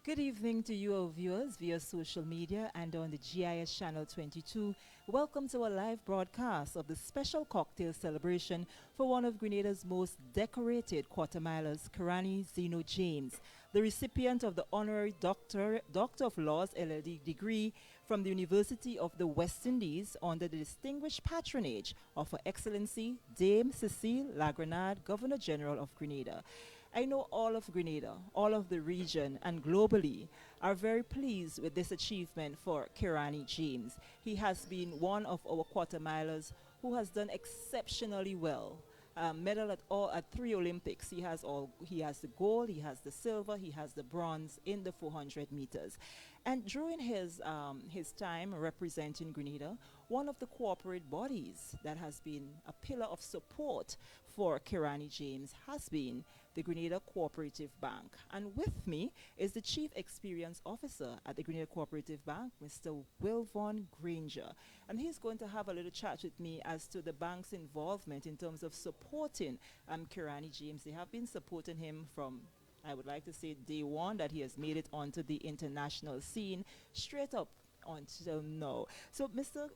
Good evening to you, our viewers, via social media and on the GIS channel 22. Welcome to our live broadcast of the special cocktail celebration for one of Grenada's most decorated quarter milers, Kirani Zeno James, the recipient of the honorary Doctor of Laws LL.D. degree from the University of the West Indies under the distinguished patronage of Her Excellency Dame Cecile La Grenade, Governor General of Grenada. I know all of Grenada, all of the region, and globally are very pleased with this achievement for Kirani James. He has been one of our quarter milers who has done exceptionally well. Medal at 3 Olympics. He has the gold, he has the silver, he has the bronze in the 400 meters. And during his time representing Grenada, one of the corporate bodies that has been a pillar of support for Kirani James has been the Grenada Cooperative Bank. And with me is the Chief Experience Officer at the Grenada Cooperative Bank, Mr. Wilvon Granger. And he's going to have a little chat with me as to the bank's involvement in terms of supporting Kirani James. They have been supporting him from, I would like to say, day one that he has made it onto the international scene, straight up until now. So, Mr.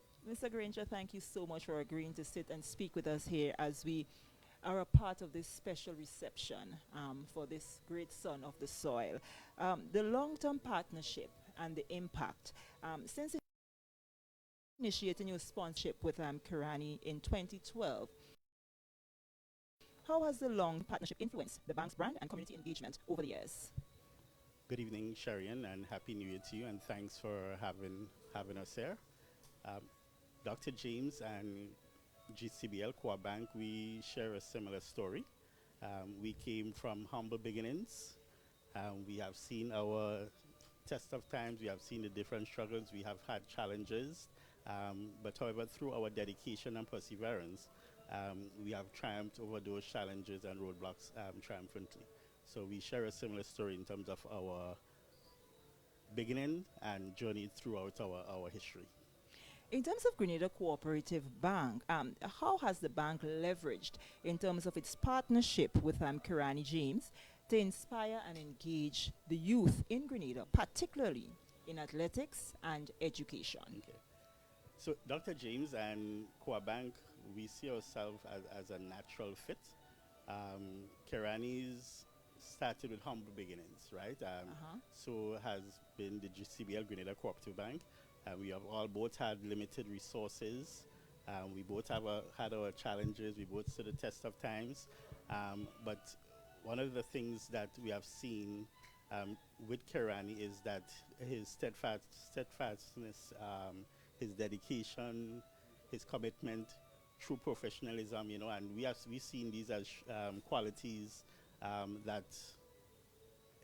Granger, thank you so much for agreeing to sit and speak with us here as we are a part of this special reception for this great son of the soil. The long-term partnership and the impact. Since initiating your sponsorship with Kirani in 2012, how has the long partnership influenced the bank's brand and community engagement over the years? Good evening, Sharian, and Happy New Year to you, and thanks for having us here. Dr. James and GCBL Core Bank, we share a similar story. We came from humble beginnings. We have seen our test of times. We have seen the different struggles. We have had challenges. But however, through our dedication and perseverance, we have triumphed over those challenges and roadblocks triumphantly. So we share a similar story in terms of our beginning and journey throughout our history. In terms of Grenada Cooperative Bank, how has the bank leveraged in terms of its partnership with Kirani James to inspire and engage the youth in Grenada, particularly in athletics and education? Okay. So Dr. James and Core Bank, we see ourselves as a natural fit. Kirani's started with humble beginnings, right? So has been the GCBL Grenada Cooperative Bank. We have both had limited resources. We both had our challenges. We both stood the test of times. But one of the things that we have seen with Kirani is that his steadfastness, his dedication, his commitment through professionalism, and we've seen these as qualities that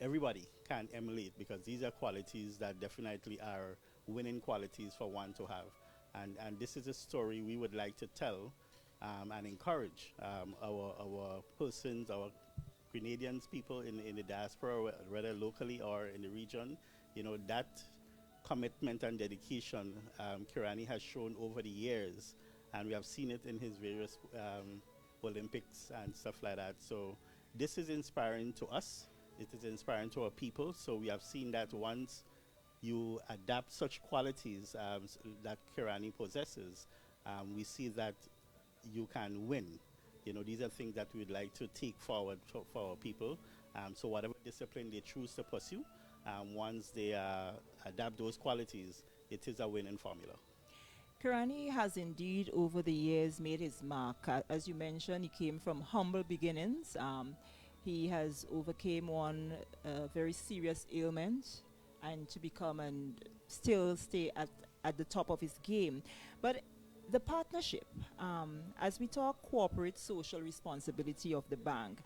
everybody can emulate, because these are qualities that definitely are winning qualities for one to have. And this is a story we would like to tell and encourage our persons, our Grenadians, people in the diaspora, whether locally or in the region, that commitment and dedication Kirani has shown over the years, and we have seen it in his various Olympics and stuff like that. So this is inspiring to us. It is inspiring to our people. So we have seen that once you adapt such qualities that Kirani possesses, we see that you can win. These are things that we'd like to take forward for our people. So whatever discipline they choose to pursue, once they adapt those qualities, it is a winning formula. Kirani has indeed over the years made his mark. As you mentioned, he came from humble beginnings. He has overcame one very serious ailment and to become and still stay at the top of his game. But the partnership, as we talk corporate social responsibility of the bank,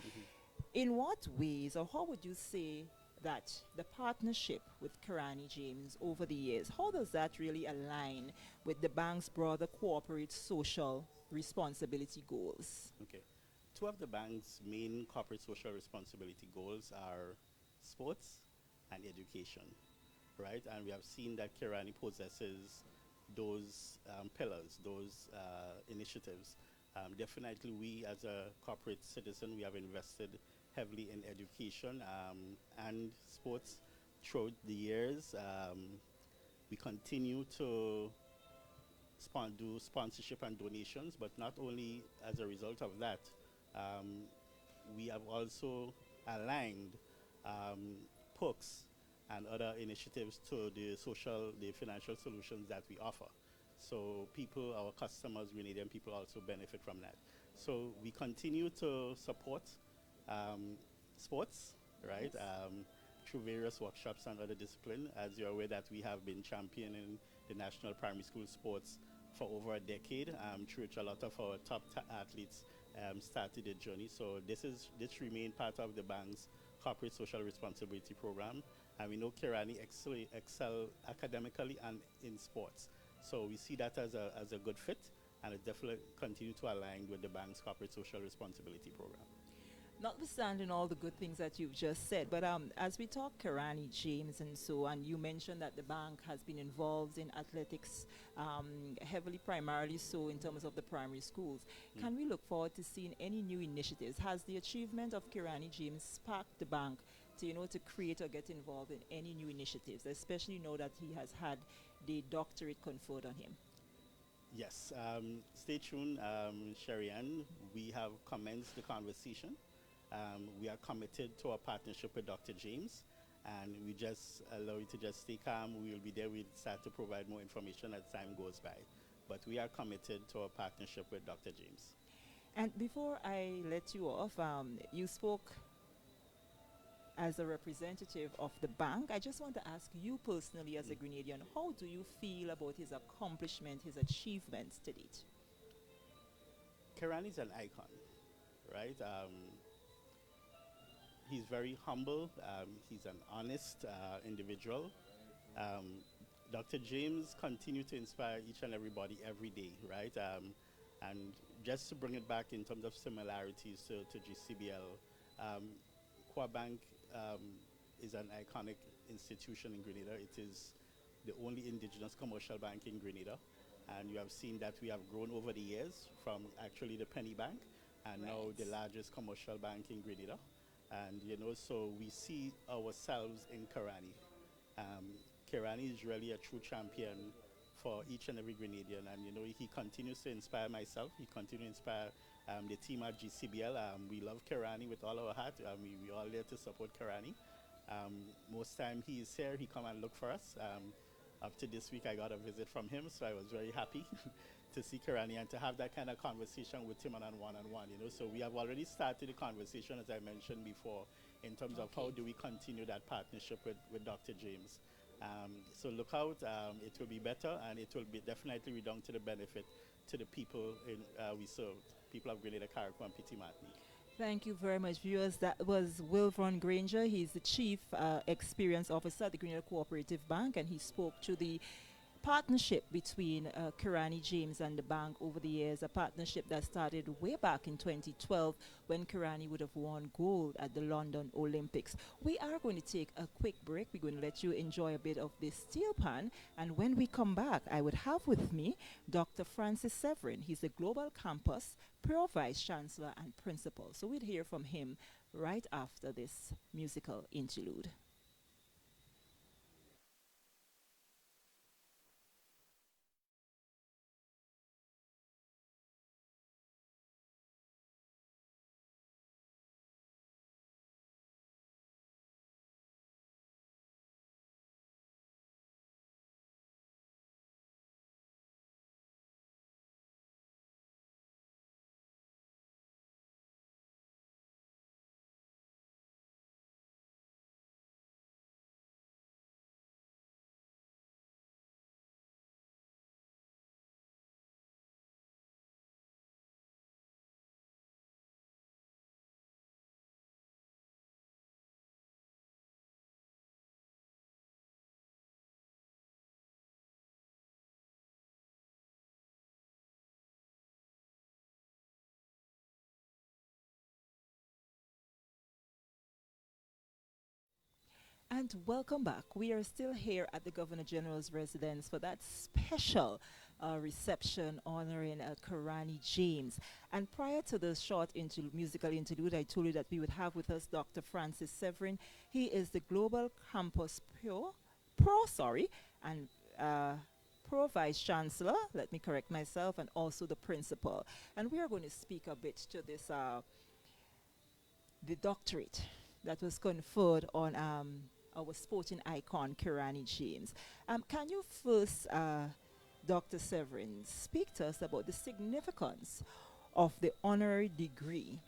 in what ways or how would you say that the partnership with Kirani James over the years, how does that really align with the bank's broader corporate social responsibility goals? Okay. Two of the bank's main corporate social responsibility goals are sports and education, right? And we have seen that Kirani possesses those pillars, those initiatives. Definitely we as a corporate citizen, we have invested heavily in education and sports. throughout the years, we continue to do sponsorship and donations, but not only as a result of that, um, we have also aligned um, perks and other initiatives to the financial solutions that we offer. So people, our customers, Grenadian people also benefit from that. So we continue to support um, sports, right? Yes. Through various workshops and other disciplines. As you're aware that we have been championing the national primary school sports for over a decade, through which a lot of our top athletes started the journey. So this remain part of the bank's corporate social responsibility program, and we know Kirani excel academically and in sports. So we see that as a good fit, and it definitely continue to align with the bank's corporate social responsibility program. Notwithstanding all the good things that you've just said, but as we talk Kirani, James, and so on, you mentioned that the bank has been involved in athletics heavily, primarily so in terms of the primary schools. Can we look forward to seeing any new initiatives? Has the achievement of Kirani James sparked the bank to, to create or get involved in any new initiatives, especially now that he has had the doctorate conferred on him? Yes, stay tuned, Sherry Ann. We have commenced the conversation. We are committed to a partnership with Dr. James, and we just allow you to just stay calm. We will be there. We'll start to provide more information as time goes by. But we are committed to a partnership with Dr. James. And before I let you off, you spoke as a representative of the bank. I just want to ask you personally, as a Grenadian, how do you feel about his accomplishment, his achievements to date? Kirani is an icon, right? He's very humble. He's an honest individual. Dr. James continues to inspire each and everybody every day, right? And just to bring it back in terms of similarities to GCBL, Bank is an iconic institution in Grenada. It is the only indigenous commercial bank in Grenada. And you have seen that we have grown over the years from actually the penny bank and Right. now the largest commercial bank in Grenada. And, so we see ourselves in Kirani. Kirani is really a true champion for each and every Grenadian. And, he continues to inspire myself. He continues to inspire the team at GCBL. We love Kirani with all our heart. We all there to support Kirani. Most time he is here, he come and look for us. Up to this week, I got a visit from him, so I was very happy to see Kirani and to have that kind of conversation with him on one-on-one. So we have already started the conversation, as I mentioned before, in terms of how do we continue that partnership with Dr. James. So look out, it will be better, and it will be definitely redound to the benefit to the people we serve, people of Grenada, Carriacou, and Petit Martinique. Thank you very much, viewers. That was Wilvron Granger. He's the Chief Experience Officer at the Grenada Cooperative Bank, and he spoke to the partnership between Kirani James and the bank over the years, a partnership that started way back in 2012 when Kirani would have won gold at the London Olympics. We are going to take a quick break. We're going to let you enjoy a bit of this steel pan, and when we come back, I would have with me Dr. Francis Severin. He's the Global Campus Pro Vice Chancellor and Principal. So we'll hear from him right after this musical interlude. And welcome back. We are still here at the Governor General's residence for that special reception honoring Kirani James. And prior to the short musical interlude, I told you that we would have with us Dr. Francis Severin. He is the Global Campus and Pro Vice Chancellor, let me correct myself, and also the principal. And we are going to speak a bit to this, the doctorate that was conferred on our sporting icon, Kirani James. Can you first, Dr. Severin, speak to us about the significance of the honorary degree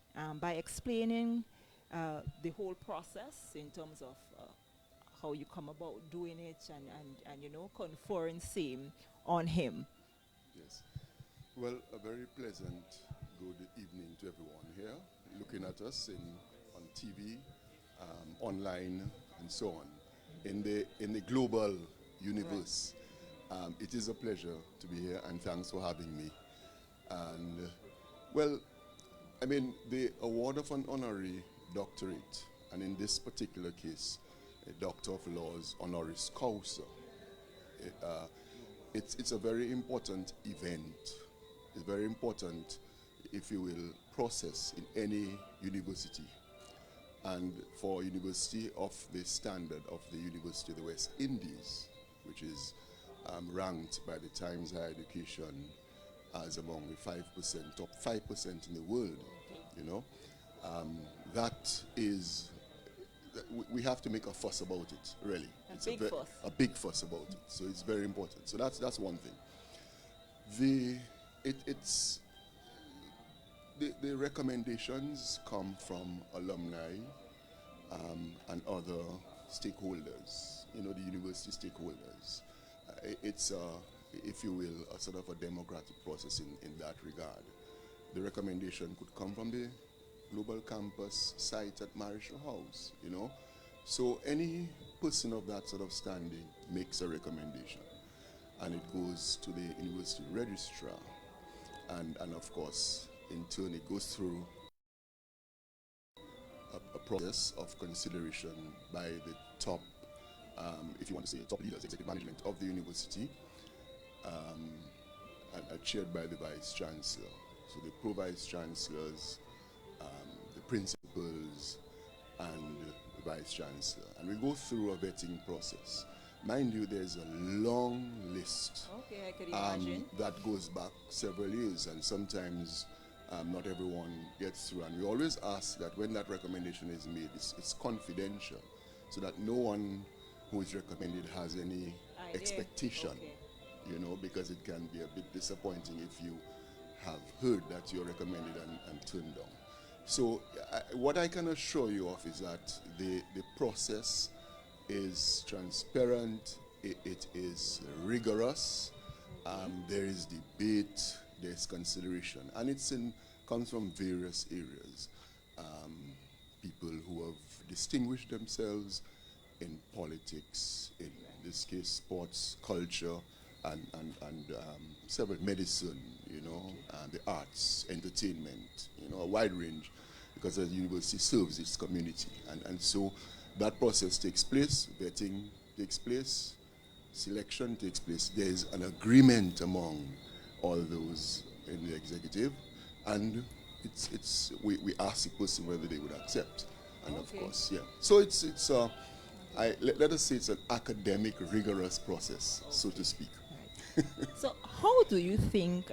by explaining the whole process in terms of how you come about doing it and you know, conferring same on him? Yes. Well, a very pleasant good evening to everyone here, looking at us on TV, online, and so on. In the global universe, it is a pleasure to be here, and thanks for having me. And well, I mean, the award of an honorary doctorate, and in this particular case, a Doctor of Laws Honoris Causa. It's a very important event. It's very important, if you will, process in any university. And for a university of the standard of the University of the West Indies, which is ranked by the Times Higher Education as among the 5%, top 5% in the world, you know, that is, we have to make a fuss about it, really. It's a big fuss about it. So it's very important. So that's one thing. The recommendations come from alumni and other stakeholders, you know, the university stakeholders. It's, if you will, a sort of a democratic process in that regard. The recommendation could come from the Global Campus site at Marischal House, you know. So any person of that sort of standing makes a recommendation, and it goes to the university registrar, and of course, in turn, it goes through a process of consideration by the top, if you want to say top leaders, executive management of the university, and chaired by the Vice Chancellor. So the Pro Vice Chancellors, the principals, and the Vice Chancellor. And we go through a vetting process. Mind you, there's a long list I could imagine. that goes back several years, and sometimes not everyone gets through. And we always ask that when that recommendation is made, it's confidential, so that no one who is recommended has any expectation, you know, because it can be a bit disappointing if you have heard that you're recommended and turned down. So what I can assure you of is that the process is transparent, it is rigorous, there is debate, there's consideration, and comes from various areas. People who have distinguished themselves in politics, in this case sports, culture, and several medicine, you know, and the arts, entertainment, you know, a wide range, because the university serves its community. And so that process takes place, vetting takes place, selection takes place. There's an agreement among all those in the executive, and we ask the person whether they would accept, and of course, yeah. So let us say it's an academic, rigorous process, so to speak. So how do you think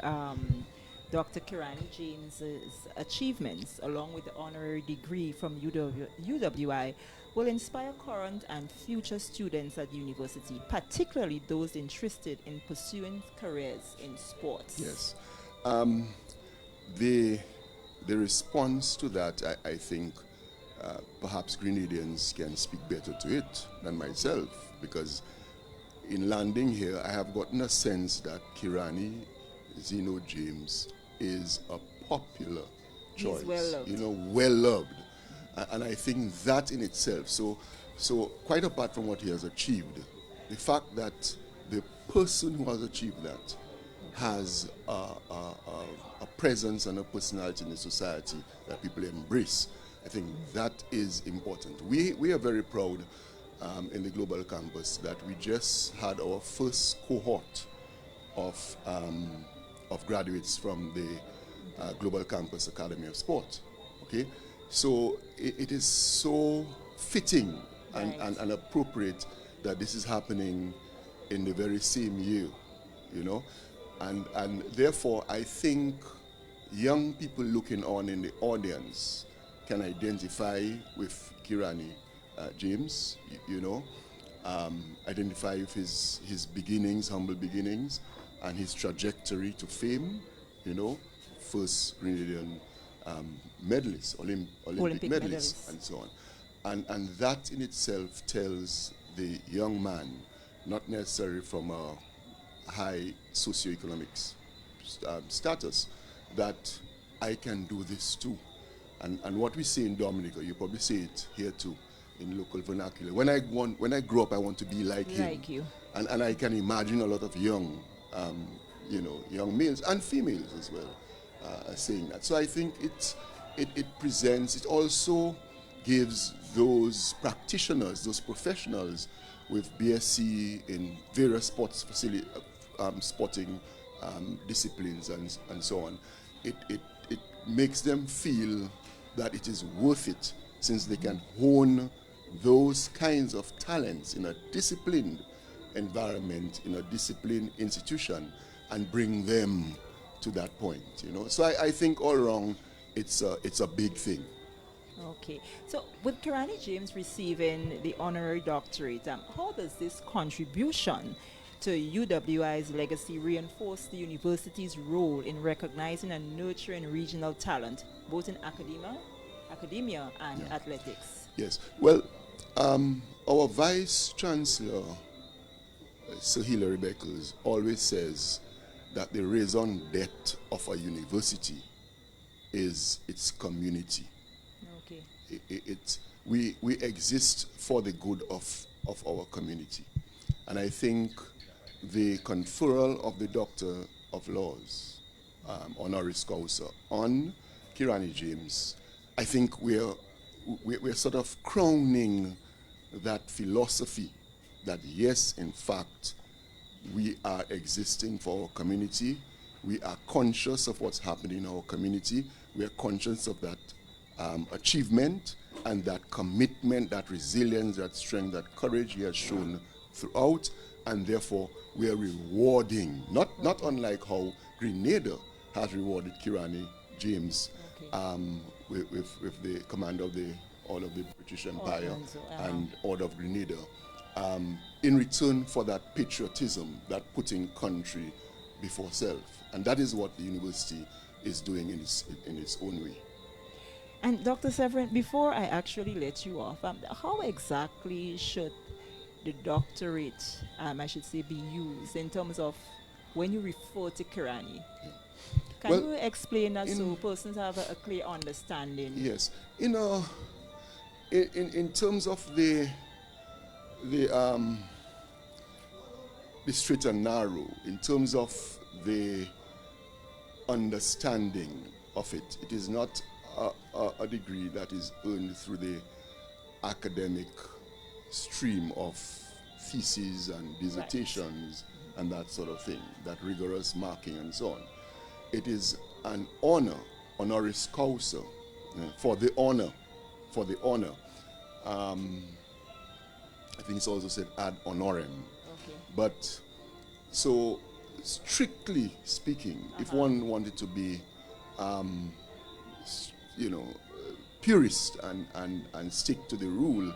Dr. Kirani James's achievements, along with the honorary degree from UWI, will inspire current and future students at the university, particularly those interested in pursuing careers in sports? Yes. The response to that, I think, perhaps Grenadians can speak better to it than myself, because in landing here, I have gotten a sense that Kirani Zeno James is a popular choice. He's well-loved. You know, well-loved. And I think that in itself, so quite apart from what he has achieved, the fact that the person who has achieved that has a presence and a personality in the society that people embrace, I think that is important. We are very proud in the Global Campus that we just had our first cohort of graduates from the Global Campus Academy of Sport. Okay, so it is so fitting and appropriate that this is happening in the very same year, you know, and therefore I think young people looking on in the audience can identify with Kirani James, you know, identify with his beginnings, humble beginnings, and his trajectory to fame, you know, first Grenadian medalist, Olympic medalist, and so on. And that in itself tells the young man, not necessarily from a high socioeconomic status, that I can do this too. And what we say in Dominica, you probably say it here too, in local vernacular. When I grow up, I want to be like him. Like you. And I can imagine a lot of young, you know, young males and females as well saying that. So I think it presents, it also gives those practitioners, those professionals with BSc in various sports sporting disciplines and so on, it makes them feel that it is worth it, since they can hone those kinds of talents in a disciplined environment, in a disciplined institution, and bring them to that point, you know. So I think all around it's a big thing. Okay, so with Kirani James receiving the honorary doctorate, how does this contribution to UWI's legacy reinforce the university's role in recognizing and nurturing regional talent, both in academia and athletics? Yes, well, our Vice Chancellor, Sir Hilary Beckles, always says that the raison d'etre of a university is its community. Okay. We exist for the good of our community. And I think the conferral of the Doctor of Laws, Honoris Causa, on Kirani James, I think we're sort of crowning that philosophy that yes, in fact, we are existing for our community. We are conscious of what's happening in our community. We are conscious of that achievement and that commitment, that resilience, that strength, that courage he has shown throughout, and therefore we are rewarding, not unlike how Grenada has rewarded Kirani James with the command of the Order of the British Empire and Order of Grenada, in return for that patriotism, that putting country before self. And that is what the university is doing in its own way. And Dr. Severin, before I actually let you off, how exactly should the doctorate, I should say, be used in terms of when you refer to Kirani? Can you explain that so persons have a clear understanding? Yes. In terms of the straight and narrow, in terms of the understanding of it, it is not a degree that is earned through the academic stream of theses and dissertations and that sort of thing, that rigorous marking and so on. It is an honor, honoris causa, for the honor. I think it's also said ad honorem. Okay. But so strictly speaking, if one wanted to be, purist and stick to the rule,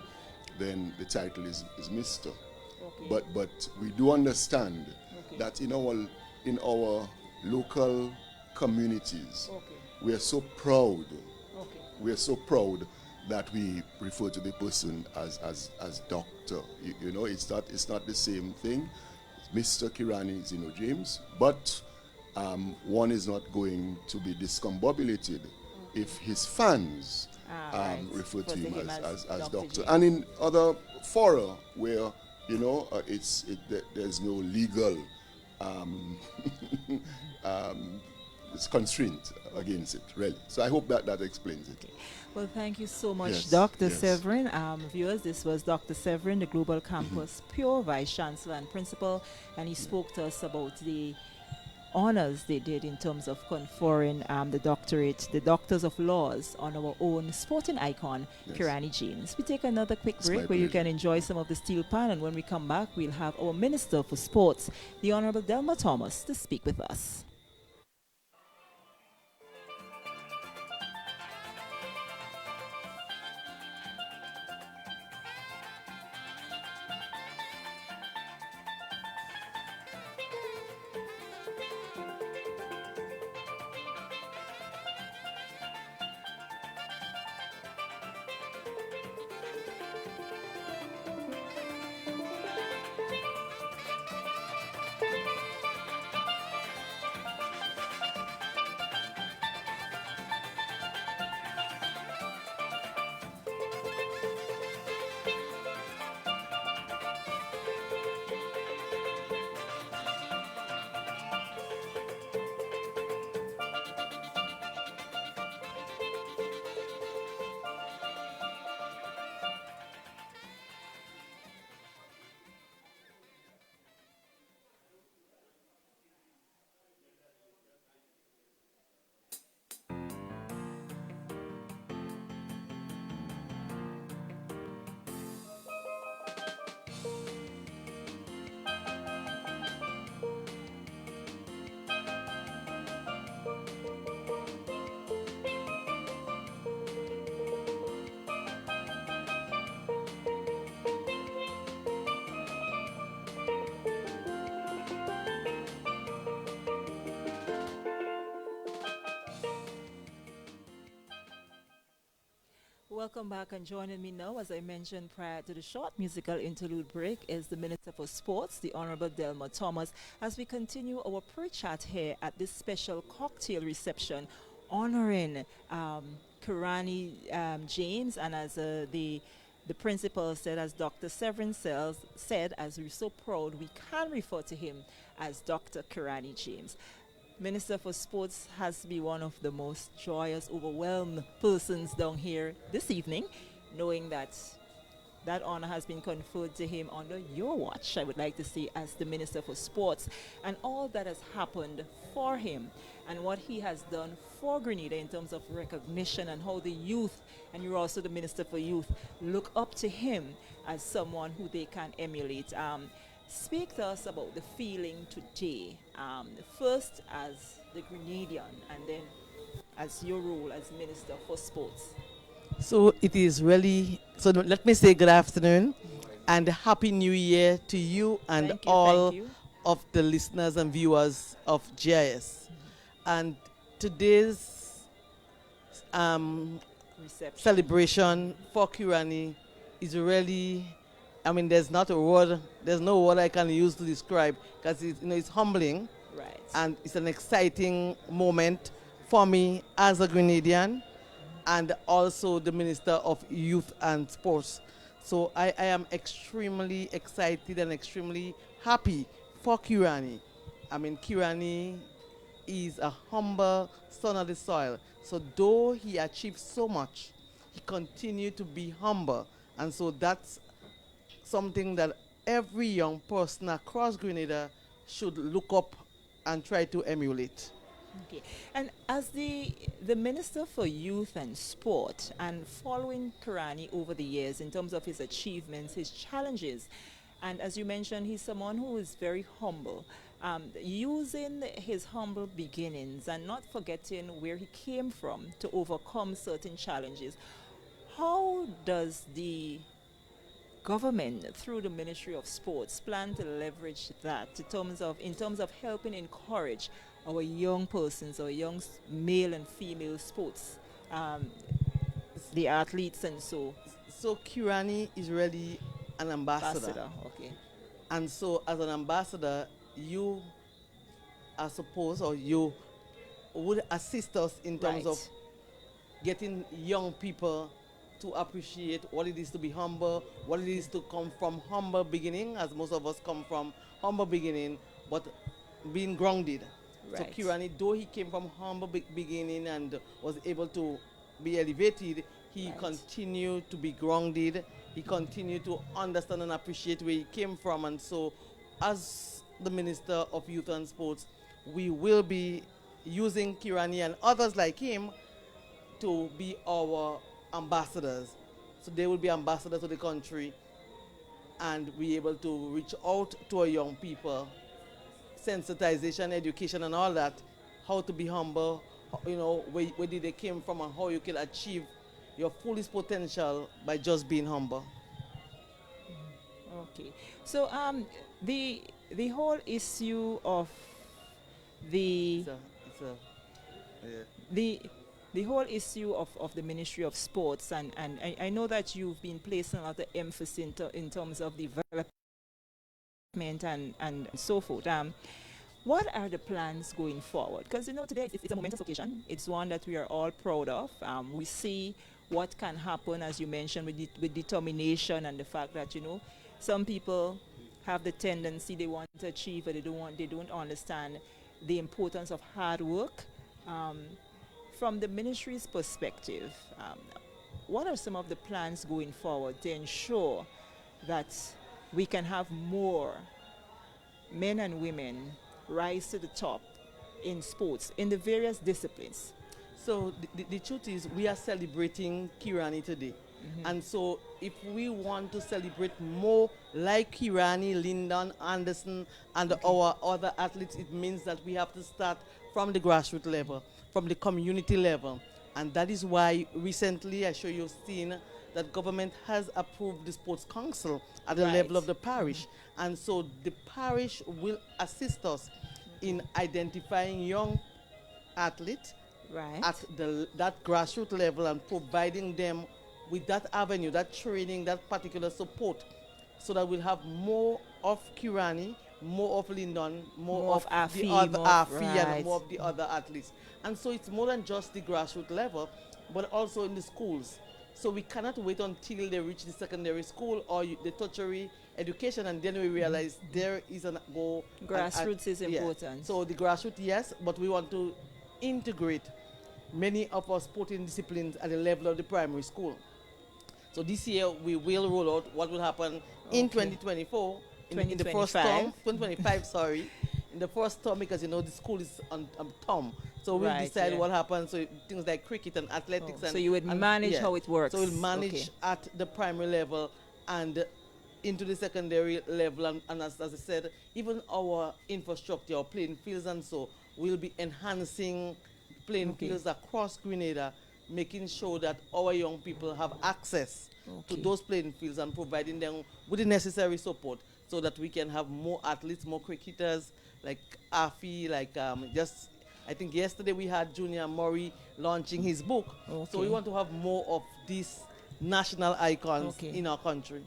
then the title is Mr. Okay. But we do understand that in our local communities, we are so proud. We are so proud that we refer to the person as doctor. You know, it's not the same thing. Mr. Kirani Zeno James, but one is not going to be discombobulated if his fans refer to him as doctor. And in other fora where there's no legal it's constraint against it, really. So I hope that explains it. Okay. Well, thank you so much, Yes, Dr. yes. Severin. Viewers, this was Dr. Severin, the Global Campus Pure Vice Chancellor and Principal, and he spoke to us about the honors they did in terms of conferring the doctorate, the Doctors of Laws, on our own sporting icon, Yes. Kirani Zeno. We take another quick It's break my where you pleasure. can enjoy some of the steel pan, and when we come back, we'll have our Minister for Sports, the Honorable Delma Thomas, to speak with us. Welcome back, and joining me now, as I mentioned prior to the short musical interlude break, is the Minister for Sports, the Honorable Delma Thomas, as we continue our pre-chat here at this special cocktail reception honoring Kirani James, and as the principal said, as Dr. Severin Sells said, as we're so proud, we can refer to him as Dr. Kirani James. Minister for Sports has to be one of the most joyous, overwhelmed persons down here this evening, knowing that that honor has been conferred to him under your watch, I would like to say, as the Minister for Sports, and all that has happened for him and what he has done for Grenada in terms of recognition, and how the youth, and you're also the Minister for Youth, look up to him as someone who they can emulate. Speak to us about the feeling today, first as the Grenadian, and then as your role as Minister for Sports. So it is really, so let me say good afternoon and Happy New Year to you and Thank you, all thank you. of the listeners and viewers of GIS. And today's Reception. celebration for Kirani is really, I mean, there's no word I can use to describe, because it's humbling, Right. and it's an exciting moment for me as a Grenadian and also the Minister of Youth and Sports. So I am extremely excited and extremely happy for Kirani. I mean, Kirani is a humble son of the soil. So though he achieved so much, he continued to be humble. And so that's something that every young person across Grenada should look up and try to emulate. Okay. And as the Minister for Youth and Sport, and following Kirani over the years in terms of his achievements, his challenges, and as you mentioned, he's someone who is very humble, using his humble beginnings and not forgetting where he came from to overcome certain challenges. How does the government, through the Ministry of Sports, plan to leverage that in terms of helping encourage our young persons, our young male and female sports, the athletes, and so So Kirani is really an ambassador. Okay. And so as an ambassador, you are supposed, or you would assist us in terms Right. of getting young people to appreciate what it is to be humble, what it is to come from humble beginning, as most of us come from humble beginning, but being grounded. So Right. Kirani, though he came from humble beginning and was able to be elevated, he Right. continued to be grounded. He continued to understand and appreciate where he came from. And so as the Minister of Youth and Sports, we will be using Kirani and others like him to be our ambassadors. So they will be ambassadors to the country and be able to reach out to our young people, sensitization, education and all that, how to be humble, where did they came from and how you can achieve your fullest potential by just being humble. Okay. So the whole issue of the Yeah. the whole issue of the Ministry of Sports, and I know that you've been placing a lot of emphasis in terms of development and so forth. What are the plans going forward? Because today it's a momentous occasion. It's one that we are all proud of. We see what can happen, as you mentioned, with determination and the fact that some people have the tendency they want to achieve, but they don't understand the importance of hard work. From the ministry's perspective, what are some of the plans going forward to ensure that we can have more men and women rise to the top in sports, in the various disciplines? So the truth is we are celebrating Kirani today. And so if we want to celebrate more like Kirani, Lyndon, Anderson, and our other athletes, it means that we have to start from the grassroots level, from the community level. And that is why recently, I'm sure you've seen that government has approved the sports council at the level of the parish. And so the parish will assist us in identifying young athletes at that grassroots level and providing them with that avenue, that training, that particular support, so that we'll have more of Kirani, more of Lyndon, more of the other Afi, and more of the other athletes. And so it's more than just the grassroots level, but also in the schools. So we cannot wait until they reach the secondary school or the tertiary education, and then we realize there is a goal. Grassroots is important. Yeah. So the grassroots, yes, but we want to integrate many of our sporting disciplines at the level of the primary school. So this year we will roll out what will happen in 2024, in the first term, 2025, sorry, in the first term, because the school is on term. So we'll decide what happens. So things like cricket and athletics. So you would manage how it works. So we'll manage at the primary level and into the secondary level. And as I said, even our infrastructure, our playing fields, and so we'll be enhancing playing fields across Grenada, making sure that our young people have access to those playing fields and providing them with the necessary support so that we can have more athletes, more cricketers like Afi, like I think yesterday we had Junior Murray launching his book. So we want to have more of these national icons in our country.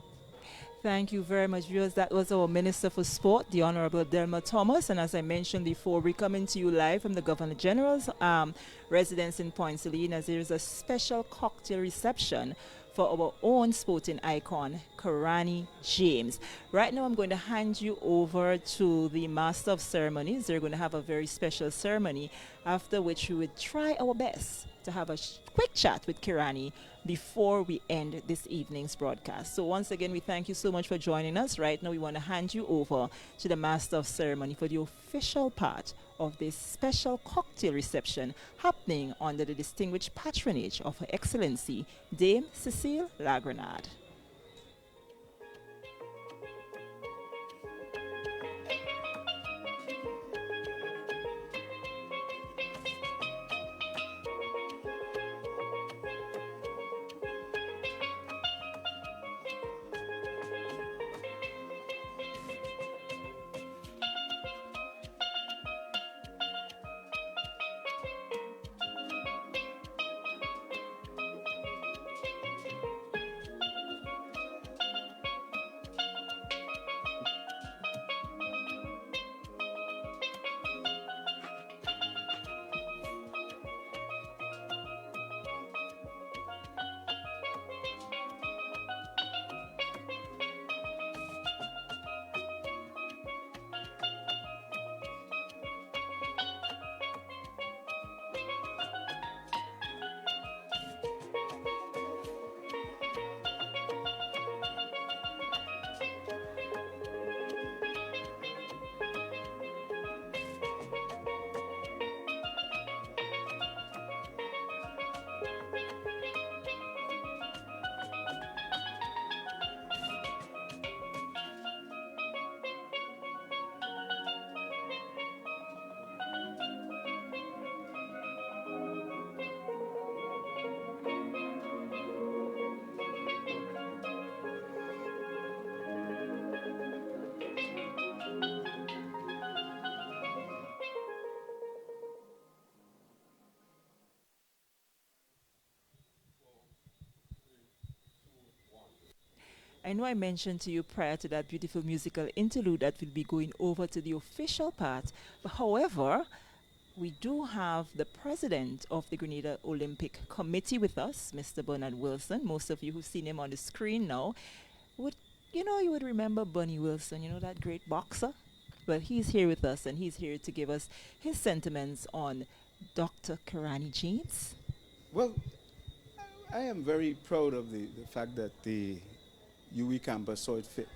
Thank you very much, viewers. That was our Minister for Sport, the Honorable Delma Thomas. And as I mentioned before, we're coming to you live from the Governor General's residence in Point Celine, as there is a special cocktail reception for our own sporting icon, Kirani James. Right now, I'm going to hand you over to the Master of Ceremonies. They're going to have a very special ceremony, after which we would try our best to have a quick chat with Kirani before we end this evening's broadcast. So once again, we thank you so much for joining us. Right now, we want to hand you over to the Master of Ceremony for the official part of this special cocktail reception happening under the distinguished patronage of Her Excellency Dame Cecile La Grenade. I know I mentioned to you prior to that beautiful musical interlude that we'll be going over to the official part. But however, we do have the president of the Grenada Olympic Committee with us, Mr. Bernard Wilson. Most of you who've seen him on the screen now you would remember Bunny Wilson, that great boxer. Well, he's here with us, and he's here to give us his sentiments on Dr. Kirani James. Well, I am very proud of the fact that the UE campus saw it fit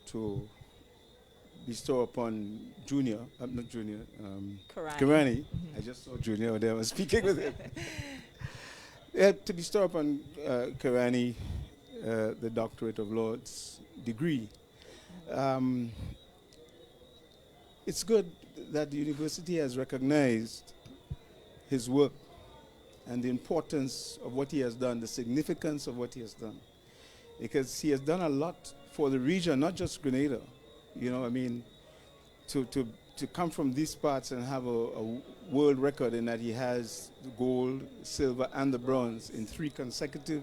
to bestow upon Kirani. I just saw Junior over there. I was speaking with him. To bestow upon Kirani the Doctorate of Laws degree. It's good that the university has recognized his work and the importance of what he has done, the significance of what he has done. Because he has done a lot for the region, not just Grenada. To come from these parts and have a world record in that he has the gold, silver, and the bronze in 3 consecutive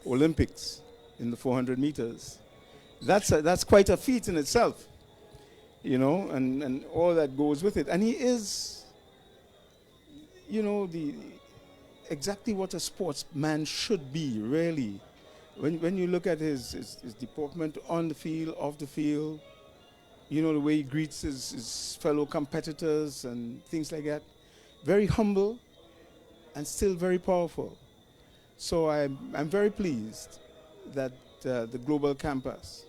Olympics in the 400 meters. That's quite a feat in itself, and all that goes with it. And he is, exactly what a sportsman should be, really. When you look at his deportment on the field, off the field, the way he greets his fellow competitors and things like that, very humble and still very powerful. So I'm very pleased that the global campus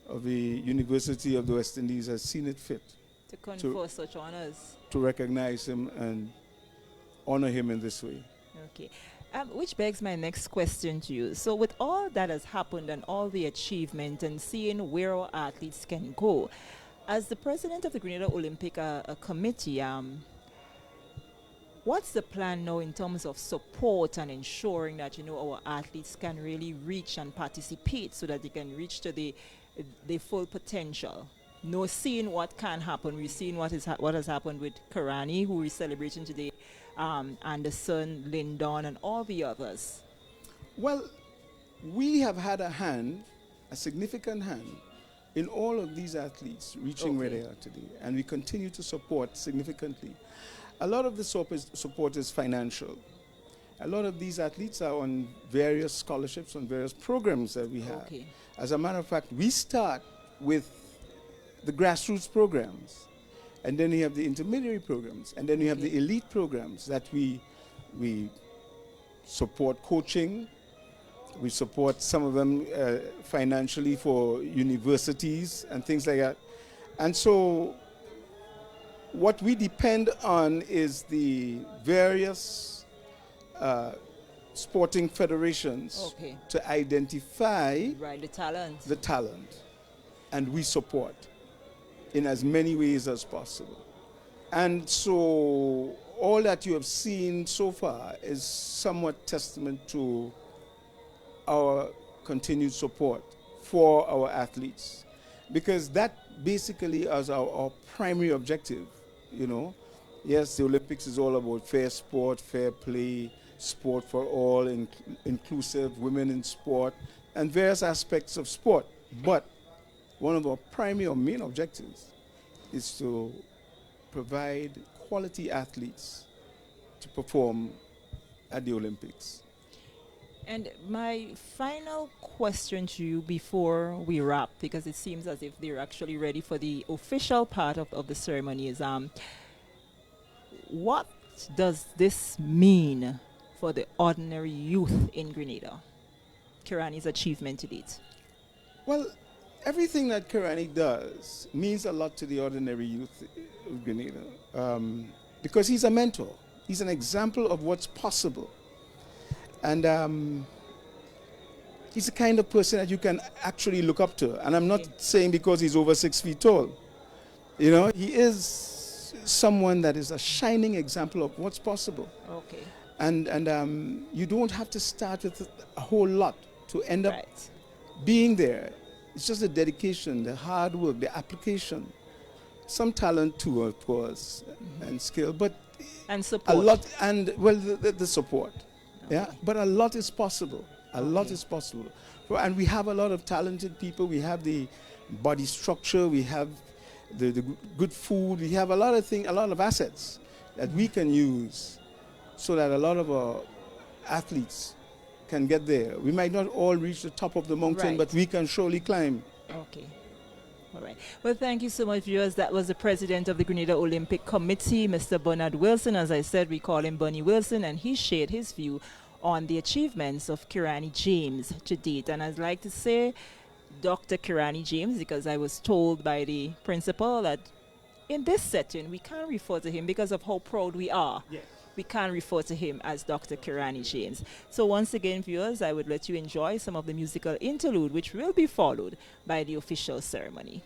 of the University of the West Indies has seen it fit to confer such honors, to recognize him and honor him in this way. Okay. Which begs my next question to you. So with all that has happened and all the achievement and seeing where our athletes can go, as the president of the Grenada Olympic Committee, what's the plan now in terms of support and ensuring that our athletes can really reach and participate so that they can reach to the full potential? Seeing what can happen. We've seen what has happened with Kirani, who we're celebrating today, Anderson, Lyndon, and all the others. Well, we have had a significant hand, in all of these athletes reaching where they are today, and we continue to support significantly. A lot of the support is financial. A lot of these athletes are on various scholarships, on various programs that we have. Okay. As a matter of fact, we start with the grassroots programs, and then we have the intermediary programs, and then we have the elite programs that we support coaching. We support some of them financially for universities and things like that. And so what we depend on is the various sporting federations to identify the talent. And we support in as many ways as possible. And so all that you have seen so far is somewhat testament to our continued support for our athletes, because that basically is our primary objective. Yes, the Olympics is all about fair sport, fair play, sport for all, inclusive, women in sport, and various aspects of sport. But one of our primary or main objectives is to provide quality athletes to perform at the Olympics. And my final question to you before we wrap, because it seems as if they're actually ready for the official part of the ceremony, is what does this mean for the ordinary youth in Grenada? Kirani's achievement to date. Well, everything that Kirani does means a lot to the ordinary youth of Grenada, because he's a mentor. He's an example of what's possible. And he's the kind of person that you can actually look up to. And I'm not saying because he's over 6 feet tall. He is someone that is a shining example of what's possible. Okay. And you don't have to start with a whole lot to end up being there. It's just the dedication, the hard work, the application. Some talent too, of course, and skill, but and support. A lot, and well, the support. Okay. Yeah, but a lot is possible. A lot is possible And we have a lot of talented people. We have the body structure. We have the good food. We have a lot of things, a lot of assets that we can use so that a lot of our athletes can get there. We might not all reach the top of the mountain, but we can surely climb. Okay. All right. Well, thank you so much, viewers. That was the president of the Grenada Olympic Committee, Mr. Bernard Wilson. As I said, we call him Bunny Wilson, and he shared his view on the achievements of Kirani James to date. And I'd like to say Dr. Kirani James, because I was told by the principal that in this setting, we can't refer to him because of how proud we are. Yes. We can't refer to him as Dr. Kirani James. So once again, viewers, I would let you enjoy some of the musical interlude, which will be followed by the official ceremony.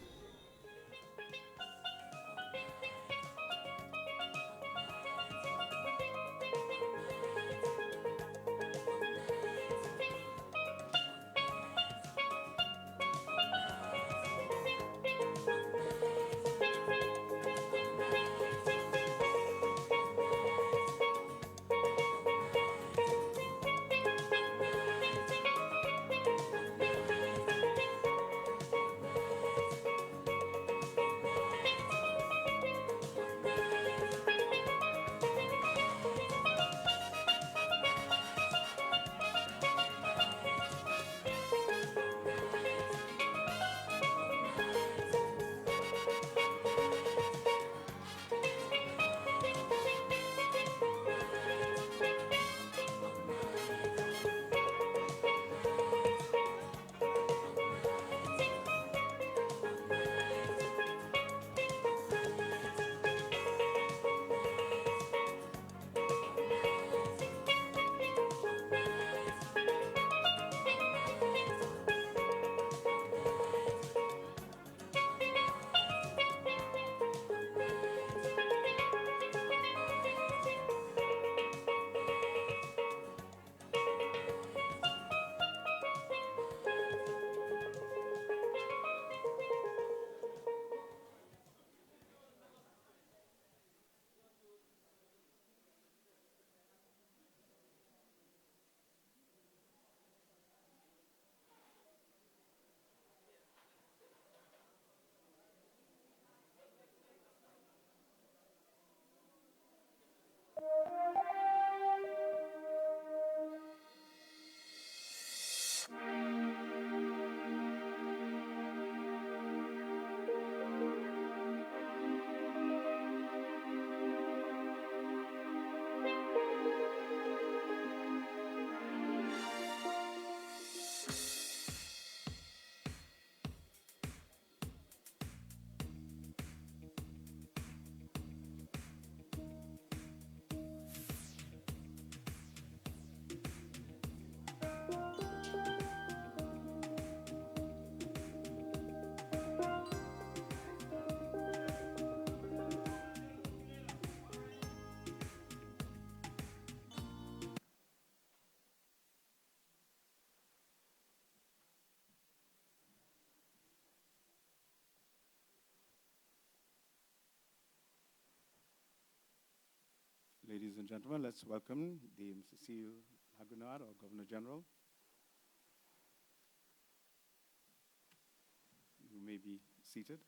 Ladies and gentlemen, let's welcome Dame Cecile Hagunard, our Governor General. You may be seated.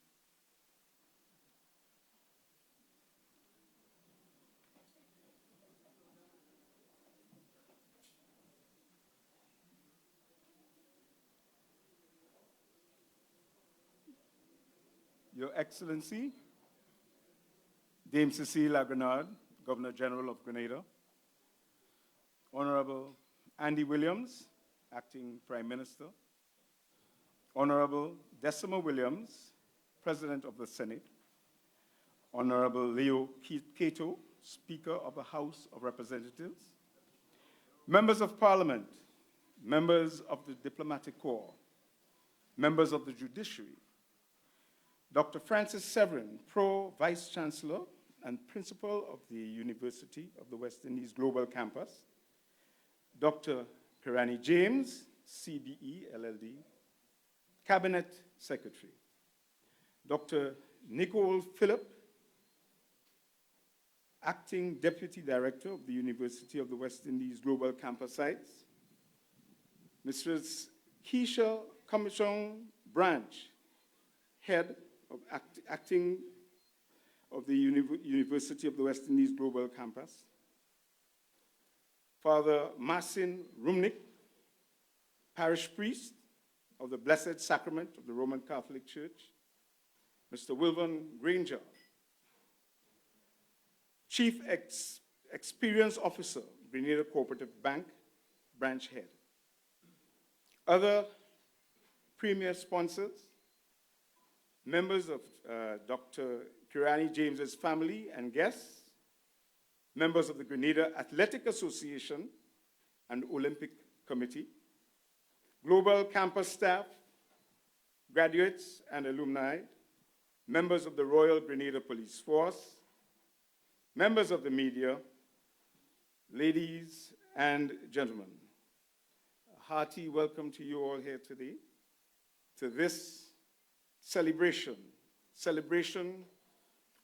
Your Excellency, Dame Cecile Hagunard, Governor General of Grenada, Honorable Andy Williams, Acting Prime Minister, Honorable Decima Williams, President of the Senate, Honorable Leo Cato, Speaker of the House of Representatives, Members of Parliament, members of the Diplomatic Corps, members of the Judiciary, Dr. Francis Severin, Pro Vice Chancellor and Principal of the University of the West Indies Global Campus, Dr. Kirani James, CBE, LL.D., Cabinet Secretary, Dr. Nicole Phillip, Acting Deputy Director of the University of the West Indies Global Campus Sites, Mrs. Keisha Commission Branch, Head of Acting of the University of the West Indies Global Campus. Father Marcin Rumnik, Parish Priest of the Blessed Sacrament of the Roman Catholic Church. Mr. Wilvan Granger, Chief Experience Officer, Grenada Cooperative Bank, Branch Head. Other premier sponsors, members of Dr. Kirani James's family and guests, members of the Grenada Athletic Association and Olympic Committee, global campus staff, graduates and alumni, members of the Royal Grenada Police Force, members of the media, ladies and gentlemen. A hearty welcome to you all here today to this celebration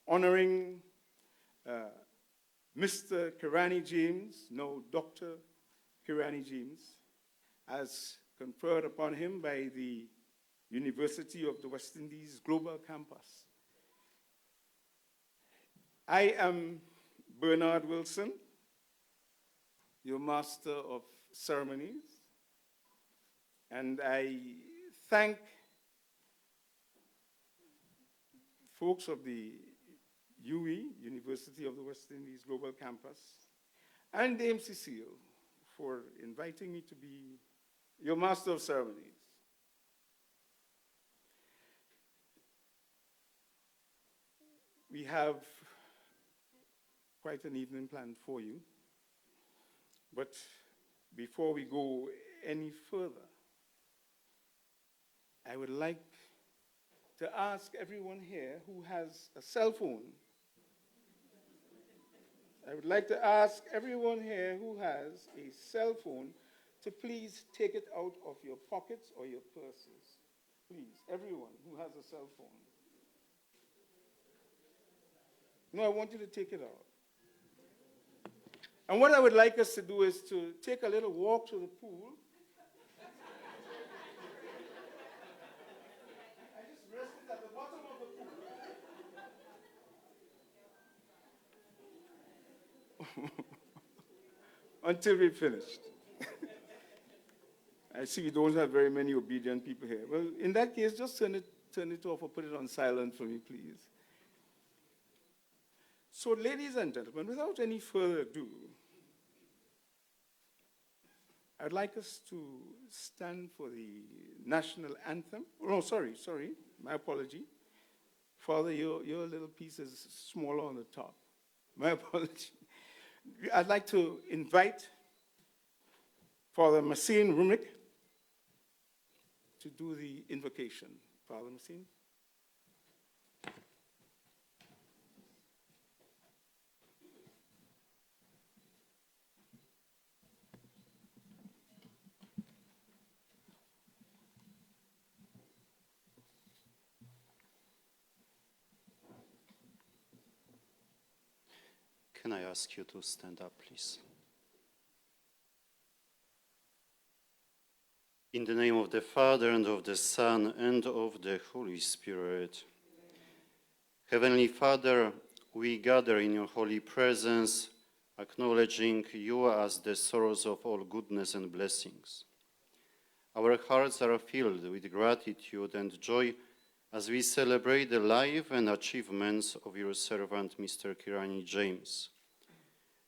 honoring Mr. Kirani James, no, Dr. Kirani James, as conferred upon him by the University of the West Indies Global Campus. I am Bernard Wilson, your Master of Ceremonies, and I thank folks of the UE, University of the West Indies Global Campus, and Dame Cecile for inviting me to be your Master of Ceremonies. We have quite an evening planned for you, but before we go any further, I would like to ask everyone here who has a cell phone. I would like to ask everyone here who has a cell phone to please take it out of your pockets or your purses. Please, everyone who has a cell phone. No, I want you to take it out. And what I would like us to do is to take a little walk to the pool. I just rest it at the bottom of the pool. Until we're finished. I see we don't have very many obedient people here. Well, in that case, just turn it off or put it on silent for me, please. So, ladies and gentlemen, without any further ado, I'd like us to stand for the national anthem. Oh, no, sorry, my apology. Father, your little piece is smaller on the top. My apology. I'd like to invite Father Marcin Rumnik to do the invocation. Father Marcin. Can I ask you to stand up, please? In the name of the Father, and of the Son, and of the Holy Spirit. Heavenly Father, we gather in your holy presence, acknowledging you as the source of all goodness and blessings. Our hearts are filled with gratitude and joy as we celebrate the life and achievements of your servant, Mr. Kirani James.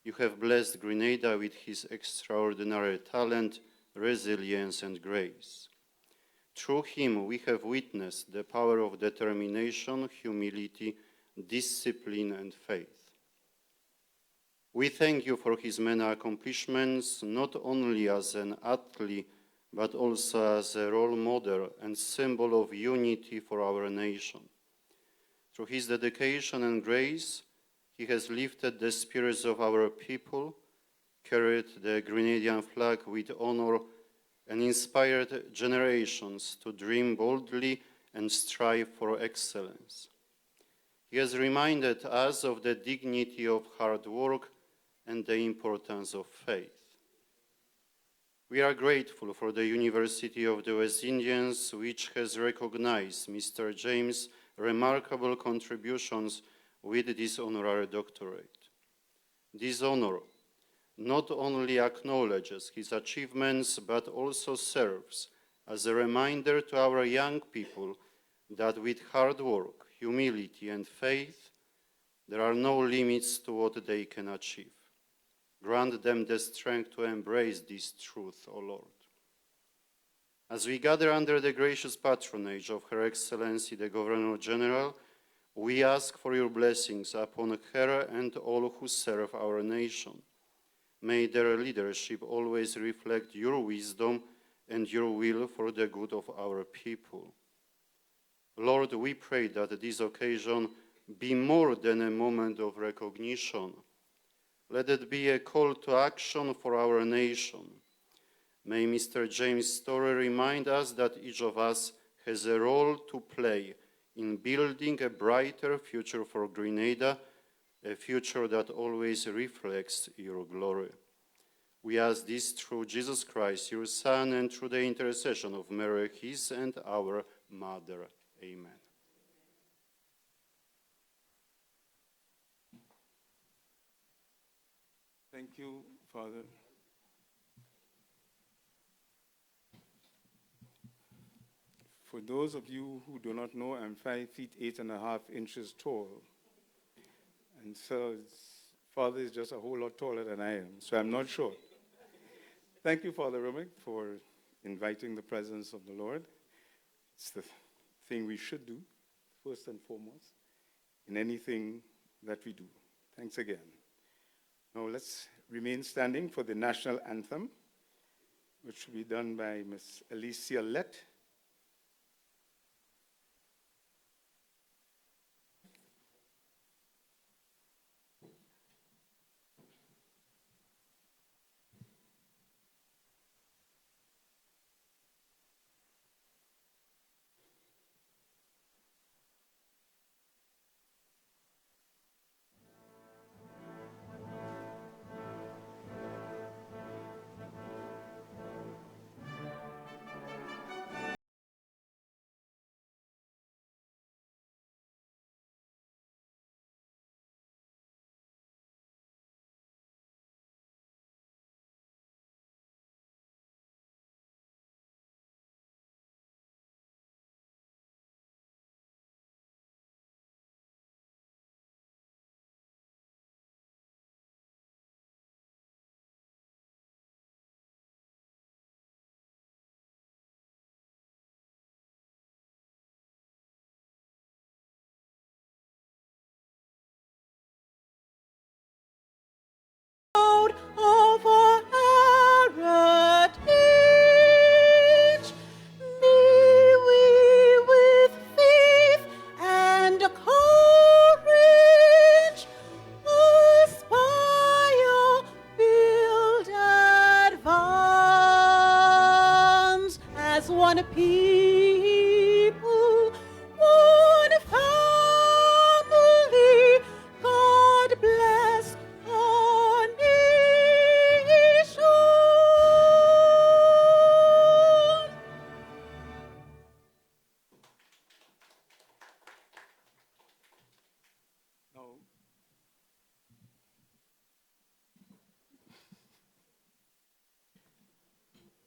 You have blessed Grenada with his extraordinary talent, resilience, and grace. Through him, we have witnessed the power of determination, humility, discipline, and faith. We thank you for his many accomplishments, not only as an athlete, but also as a role model and symbol of unity for our nation. Through his dedication and grace, he has lifted the spirits of our people, carried the Grenadian flag with honor, and inspired generations to dream boldly and strive for excellence. He has reminded us of the dignity of hard work and the importance of faith. We are grateful for the University of the West Indies, which has recognized Mr. James' remarkable contributions with this honorary doctorate. This honor not only acknowledges his achievements, but also serves as a reminder to our young people that with hard work, humility, and faith, there are no limits to what they can achieve. Grant them the strength to embrace this truth, O Lord. As we gather under the gracious patronage of Her Excellency the Governor General, we ask for your blessings upon her and all who serve our nation. May their leadership always reflect your wisdom and your will for the good of our people. Lord, we pray that this occasion be more than a moment of recognition. Let it be a call to action for our nation. May Mr. James' story remind us that each of us has a role to play in building a brighter future for Grenada, a future that always reflects your glory. We ask this through Jesus Christ, your Son, and through the intercession of Mary, his and our Mother. Amen. Thank you, Father. For those of you who do not know, I'm 5 feet 8.5 inches tall. And so Father is just a whole lot taller than I am, so I'm not short. Thank you, Father Rumick, for inviting the presence of the Lord. It's the thing we should do, first and foremost, in anything that we do. Thanks again. Now let's remain standing for the national anthem, which will be done by Miss Alicia Lett.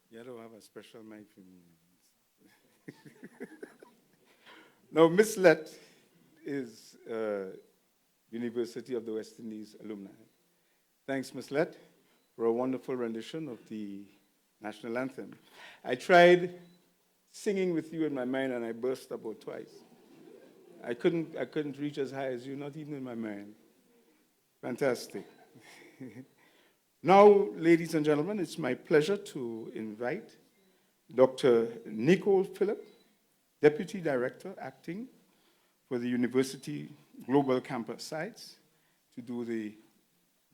You don't have a special mic for me. Now, Miss Lett is University of the West Indies alumni. Thanks, Miss Lett, for a wonderful rendition of the national anthem. I tried singing with you in my mind, and I burst about twice. I couldn't reach as high as you, not even in my mind. Fantastic. Now, ladies and gentlemen, it's my pleasure to invite Dr. Nicole Phillip, Deputy Director, Acting for the University Global Campus Sites, to do the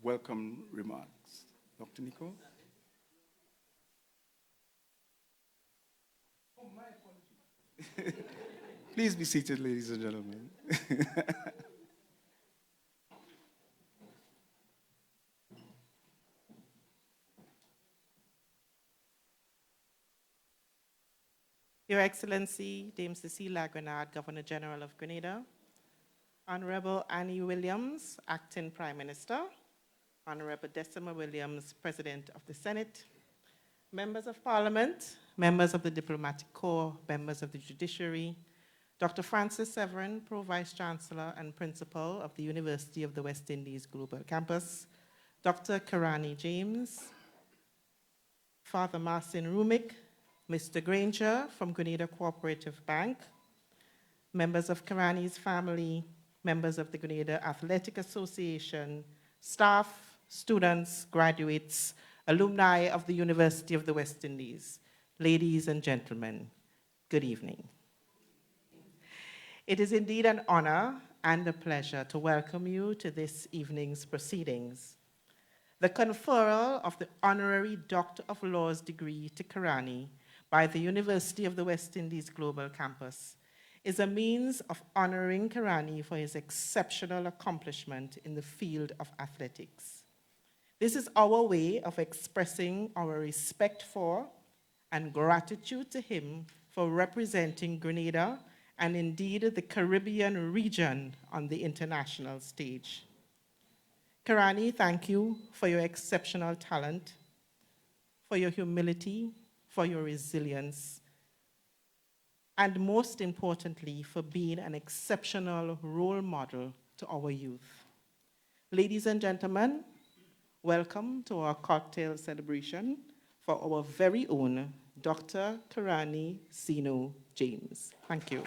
welcome remarks. Dr. Nicole? Oh, my apologies. Please be seated, ladies and gentlemen. Your Excellency, Dame Cecilia Grenade, Governor General of Grenada, Honorable Annie Williams, Acting Prime Minister, Honorable Decima Williams, President of the Senate, Members of Parliament, members of the Diplomatic Corps, members of the Judiciary, Dr. Francis Severin, Pro Vice Chancellor and Principal of the University of the West Indies Global Campus, Dr. Kirani James, Father Marcin Rumik, Mr. Granger from Grenada Cooperative Bank, members of Kirani's family, members of the Grenada Athletic Association, staff, students, graduates, alumni of the University of the West Indies, ladies and gentlemen, good evening. It is indeed an honor and a pleasure to welcome you to this evening's proceedings. The conferral of the Honorary Doctor of Laws degree to Kirani by the University of the West Indies Global Campus is a means of honoring Kirani for his exceptional accomplishment in the field of athletics. This is our way of expressing our respect for and gratitude to him for representing Grenada and indeed the Caribbean region on the international stage. Kirani, thank you for your exceptional talent, for your humility, for your resilience, and most importantly, for being an exceptional role model to our youth. Ladies and gentlemen, welcome to our cocktail celebration for our very own Dr. Kirani Zeno James. Thank you.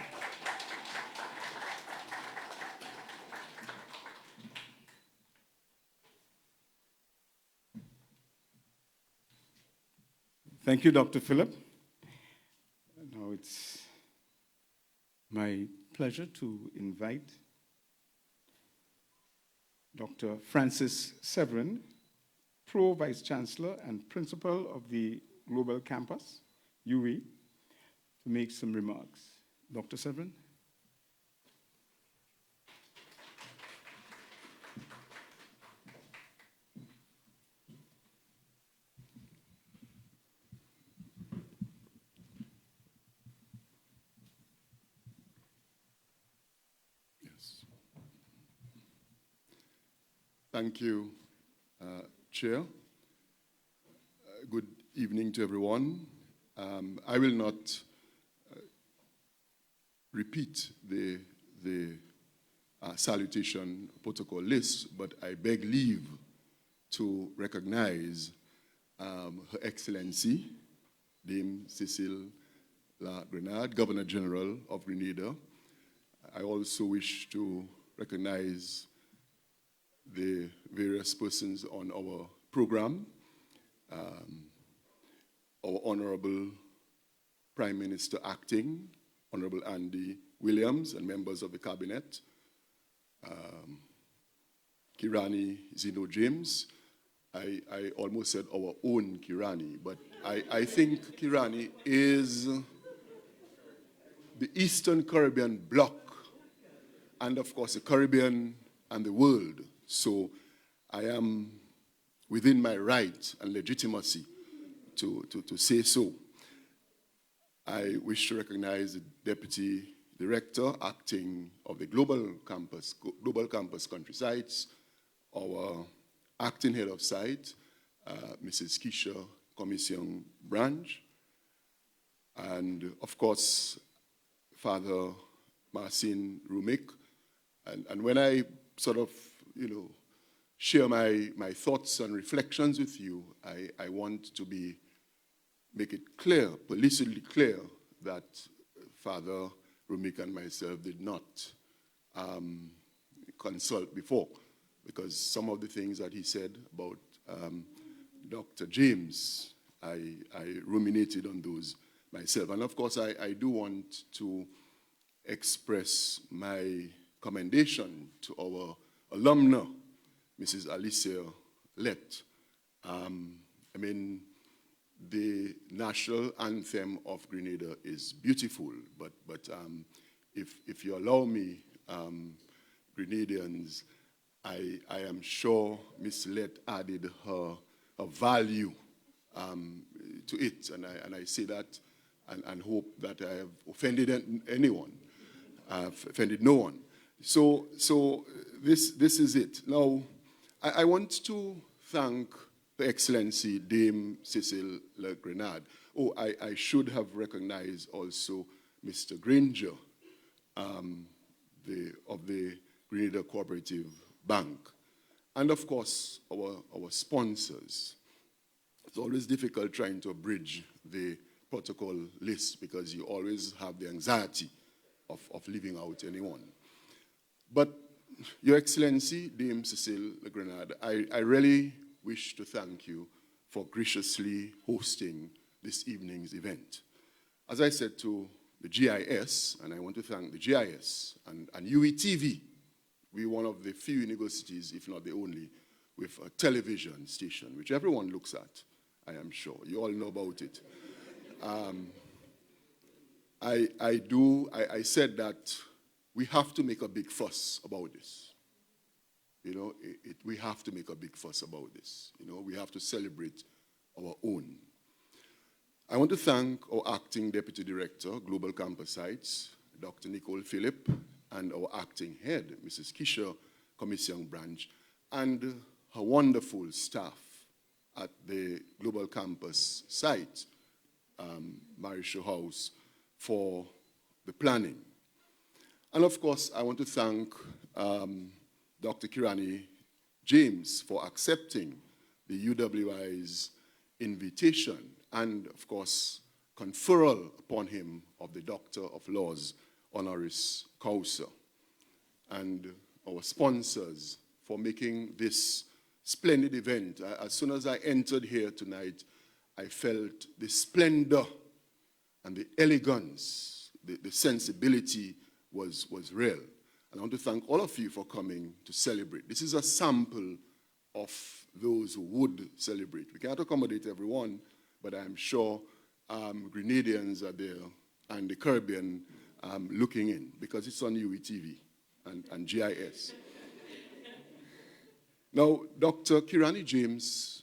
Thank you, Dr. Philip. Now it's my pleasure to invite Dr. Francis Severin, Pro Vice Chancellor and Principal of the Global Campus, UWE, to make some remarks. Dr. Severin? Yes. Thank you, Chair. Good evening to everyone. I will not repeat the salutation protocol list, but I beg leave to recognize Her Excellency, Dame Cecilia Grenade, Governor General of Grenada. I also wish to recognize the various persons on our program, our Honorable Prime Minister Acting, Honorable Andy Williams, and members of the Cabinet, Kirani Zeno James. I almost said our own Kirani, but I think Kirani is the Eastern Caribbean bloc, and of course the Caribbean and the world. So I am within my right and legitimacy to say so. I wish to recognize the Deputy Director Acting of the Global Campus Country Sites, our Acting Head of Site, Mrs. Keisha Commission Branch, and of course, Father Marcin Rumik. And when I sort of, share my thoughts and reflections with you, I want to make it clear, politically clear, that Father Rumik and myself did not consult before, because some of the things that he said about Dr. James, I ruminated on those myself. And of course, I do want to express my commendation to our alumna, Mrs. Alicia Lett. I mean, the national anthem of Grenada is beautiful, but if you allow me, Grenadians, I am sure Miss Lett added her value to it, and I say that and hope that I have offended anyone, offended no one. So this is it. Now, I want to thank Her Excellency Dame Cecile Le Grenade. Oh, I should have recognized also Mr. Granger of the Grenada Cooperative Bank. And of course, our sponsors. It's always difficult trying to bridge the protocol list because you always have the anxiety of leaving out anyone. But Your Excellency, Dame Cecile Le Grenade, I really wish to thank you for graciously hosting this evening's event. As I said to the GIS, and I want to thank the GIS and UETV, we're one of the few universities, if not the only, with a television station, which everyone looks at, I am sure. You all know about it. I said that we have to make a big fuss about this. You know, we have to make a big fuss about this. You know, we have to celebrate our own. I want to thank our acting Deputy Director, Global Campus Sites, Dr. Nicole Phillip, and our acting head, Mrs. Kisha Commission Branch, and her wonderful staff at the Global Campus site, Marisha House, for the planning. And of course, I want to thank Dr. Kirani James for accepting the UWI's invitation and, of course, conferral upon him of the Doctor of Laws, Honoris Causa, and our sponsors for making this splendid event. As soon as I entered here tonight, I felt the splendor and the elegance, the sensibility was real. And I want to thank all of you for coming to celebrate. This is a sample of those who would celebrate. We can't accommodate everyone, but I'm sure Grenadians are there and the Caribbean looking in because it's on UETV and GIS. Now, Dr. Kirani James,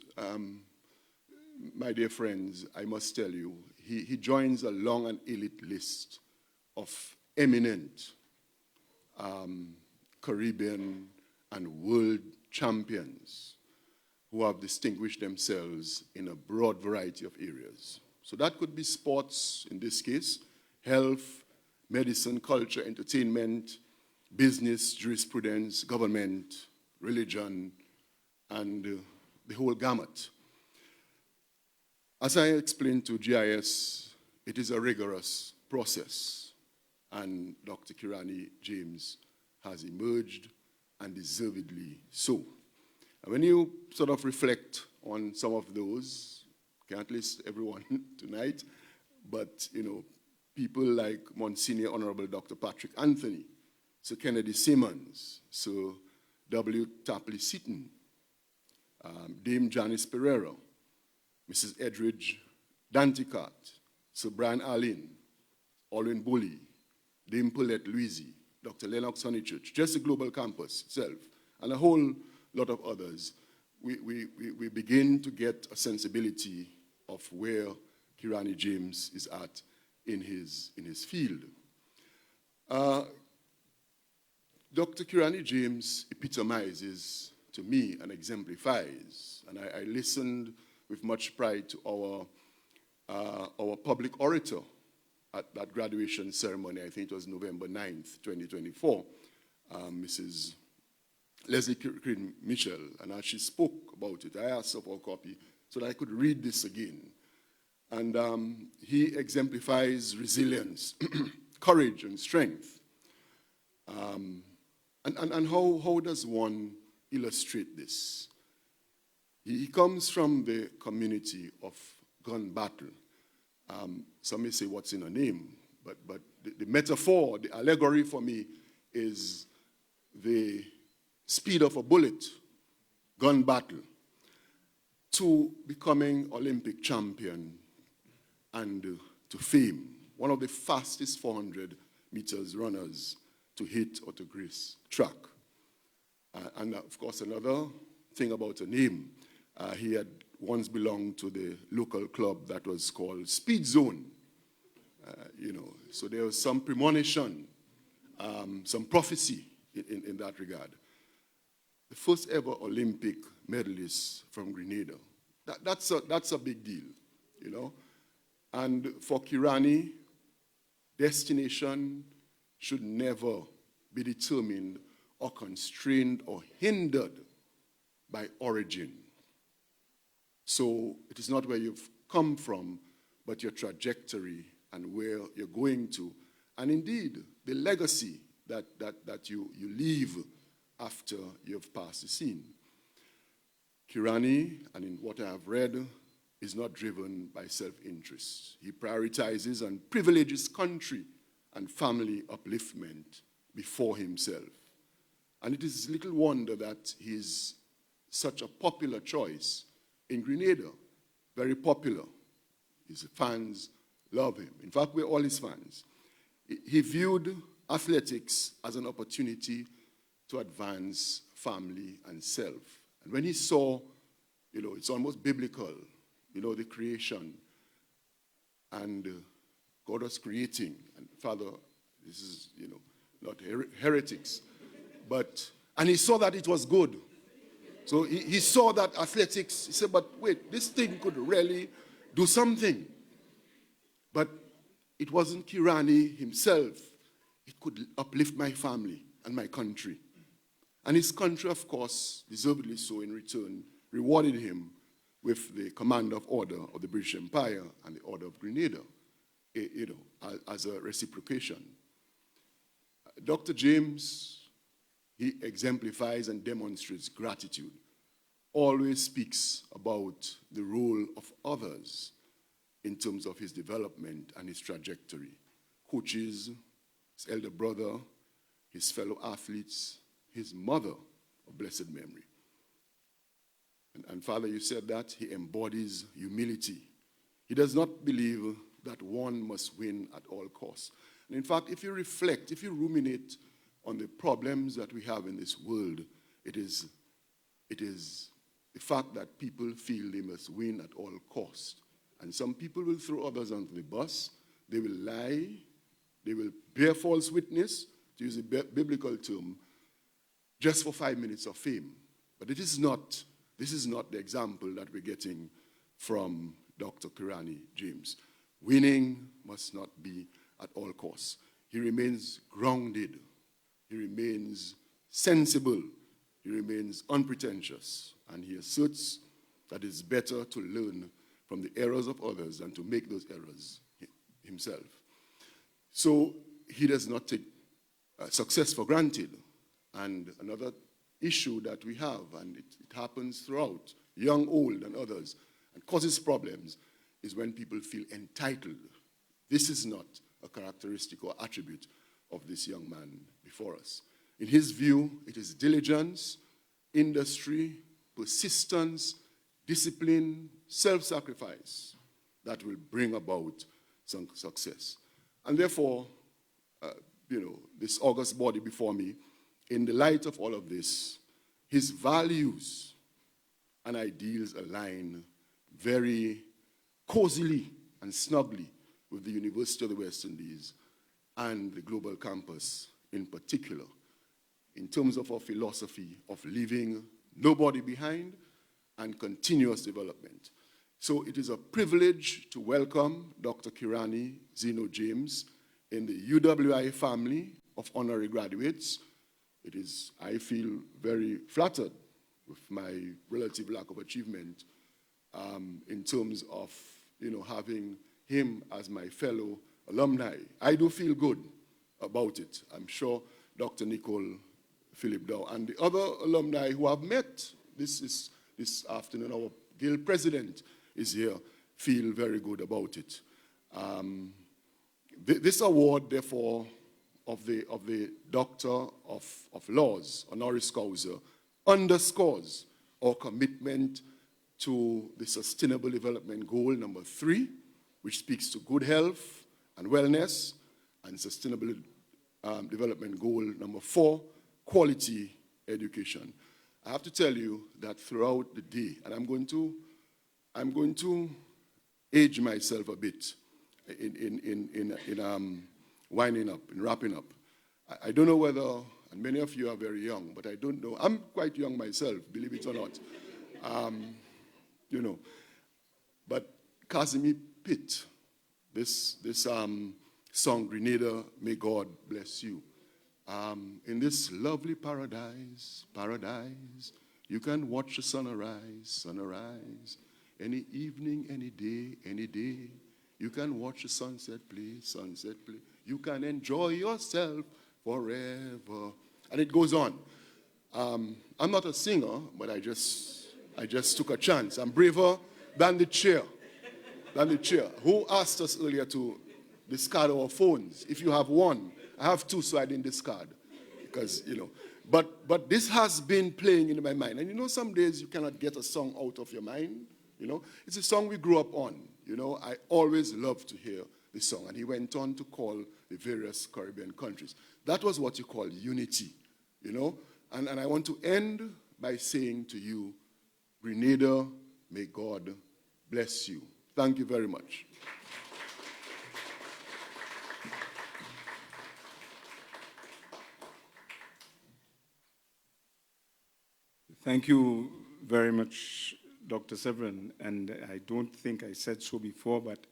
my dear friends, I must tell you, he joins a long and elite list of eminent Caribbean and world champions who have distinguished themselves in a broad variety of areas. So that could be sports, in this case, health, medicine, culture, entertainment, business, jurisprudence, government, religion, and the whole gamut. As I explained to GIS, it is a rigorous process, and Dr. Kirani James has emerged, and deservedly so. And when you sort of reflect on some of those, can't list everyone tonight, but, you know, people like Monsignor Honorable Dr. Patrick Anthony, Sir Kennedy Simmons, Sir W. Tapley Seaton, Dame Janice Pereira, Mrs. Edridge Danticart, Sir Brian Allen, Olin Bully, Dame Paulette Louisi, Dr. Lennox Honeychurch, just the Global Campus itself, and a whole lot of others, we begin to get a sensibility of where Kirani James is at in his field. Dr. Kirani James epitomizes to me and exemplifies, and I listened with much pride to our public orator at that graduation ceremony. I think it was November 9th, 2024, Mrs. Leslie Green Mitchell, and as she spoke about it, I asked her for a copy so that I could read this again. And he exemplifies resilience, courage, and strength. And how does one illustrate this? He comes from the community of gun battle. Some may say, what's in a name? But the metaphor, the allegory for me is the speed of a bullet, gun battle, to becoming Olympic champion and to fame. One of the fastest 400 meters runners to hit or to grace track. And of course, another thing about a name, he had once belonged to the local club that was called Speed Zone. So there was some premonition, some prophecy in that regard. The first ever Olympic medalist from Grenada. That's a big deal, And for Kirani, destination should never be determined or constrained or hindered by origin. So it is not where you've come from, but your trajectory and where you're going to, and indeed the legacy that you leave after you've passed the scene. Kirani, and in what I have read, is not driven by self-interest. He prioritizes and privileges country and family upliftment before himself. And it is little wonder that he's such a popular choice in Grenada, very popular. His fans love him. In fact, we're all his fans. He viewed athletics as an opportunity to advance family and self. And when he saw, it's almost biblical, the creation, and God was creating, and Father, this is, not heretics, and he saw that it was good. So he saw that athletics, he said, but wait, this thing could really do something. But it wasn't Kirani himself. It could uplift my family and my country. And his country, of course, deservedly so in return, rewarded him with the Commander of Order of the British Empire and the Order of Grenada, as a reciprocation. Dr. James, he exemplifies and demonstrates gratitude, always speaks about the role of others in terms of his development and his trajectory. Coaches, his elder brother, his fellow athletes, his mother of blessed memory. And Father, you said that he embodies humility. He does not believe that one must win at all costs. And in fact, if you reflect, if you ruminate on the problems that we have in this world, it is the fact that people feel they must win at all costs. And some people will throw others under the bus. They will lie. They will bear false witness, to use a biblical term, just for 5 minutes of fame. But this is not the example that we're getting from Dr. Kirani James. Winning must not be at all costs. He remains grounded. He remains sensible. He remains unpretentious. And he asserts that it's better to learn from the errors of others than to make those errors himself. So he does not take success for granted. And another issue that we have, and it happens throughout, young, old, and others, and causes problems, is when people feel entitled. This is not a characteristic or attribute of this young man before us. In his view, it is diligence, industry, persistence, discipline, self-sacrifice that will bring about some success. And therefore, this august body before me, in the light of all of this, his values and ideals align very cozily and snugly with the University of the West Indies and the global campus in particular, in terms of our philosophy of leaving nobody behind and continuous development. So it is a privilege to welcome Dr. Kirani Zeno James in the UWI family of honorary graduates. It is, I feel, very flattered with my relative lack of achievement in terms of, having him as my fellow alumni. I do feel good about it. I'm sure Dr. Nicole Philip Dow and the other alumni who have met this afternoon, our guild president is here, feel very good about it. This award, therefore, of the Doctor of Laws, Honoris Causa, underscores our commitment to the Sustainable Development Goal number 3, which speaks to good health and wellness, and Sustainable Development Goal number 4, quality education. I have to tell you that throughout the day, and I'm going to age myself a bit winding up, in wrapping up. I don't know whether, and many of you are very young, but I don't know. I'm quite young myself, believe it or not. You know, but Casimir Pitt, this song, Grenada, May God Bless You. In this lovely paradise, you can watch the sun arise, any evening, any day. You can watch the sunset play. You can enjoy yourself forever. And it goes on. I'm not a singer, but I just took a chance. I'm braver than the chair. Who asked us earlier to discard our phones? If you have one, I have two, so I didn't discard. Because, you know. But this has been playing in my mind. And you know, some days you cannot get a song out of your mind. You know, it's a song we grew up on. You know, I always loved to hear the song. And he went on to call the various Caribbean countries. That was what you call unity, you know. And I want to end by saying to you, Grenada, may God bless you. Thank you very much. Thank you very much, Dr. Severin. And I don't think I said so before, but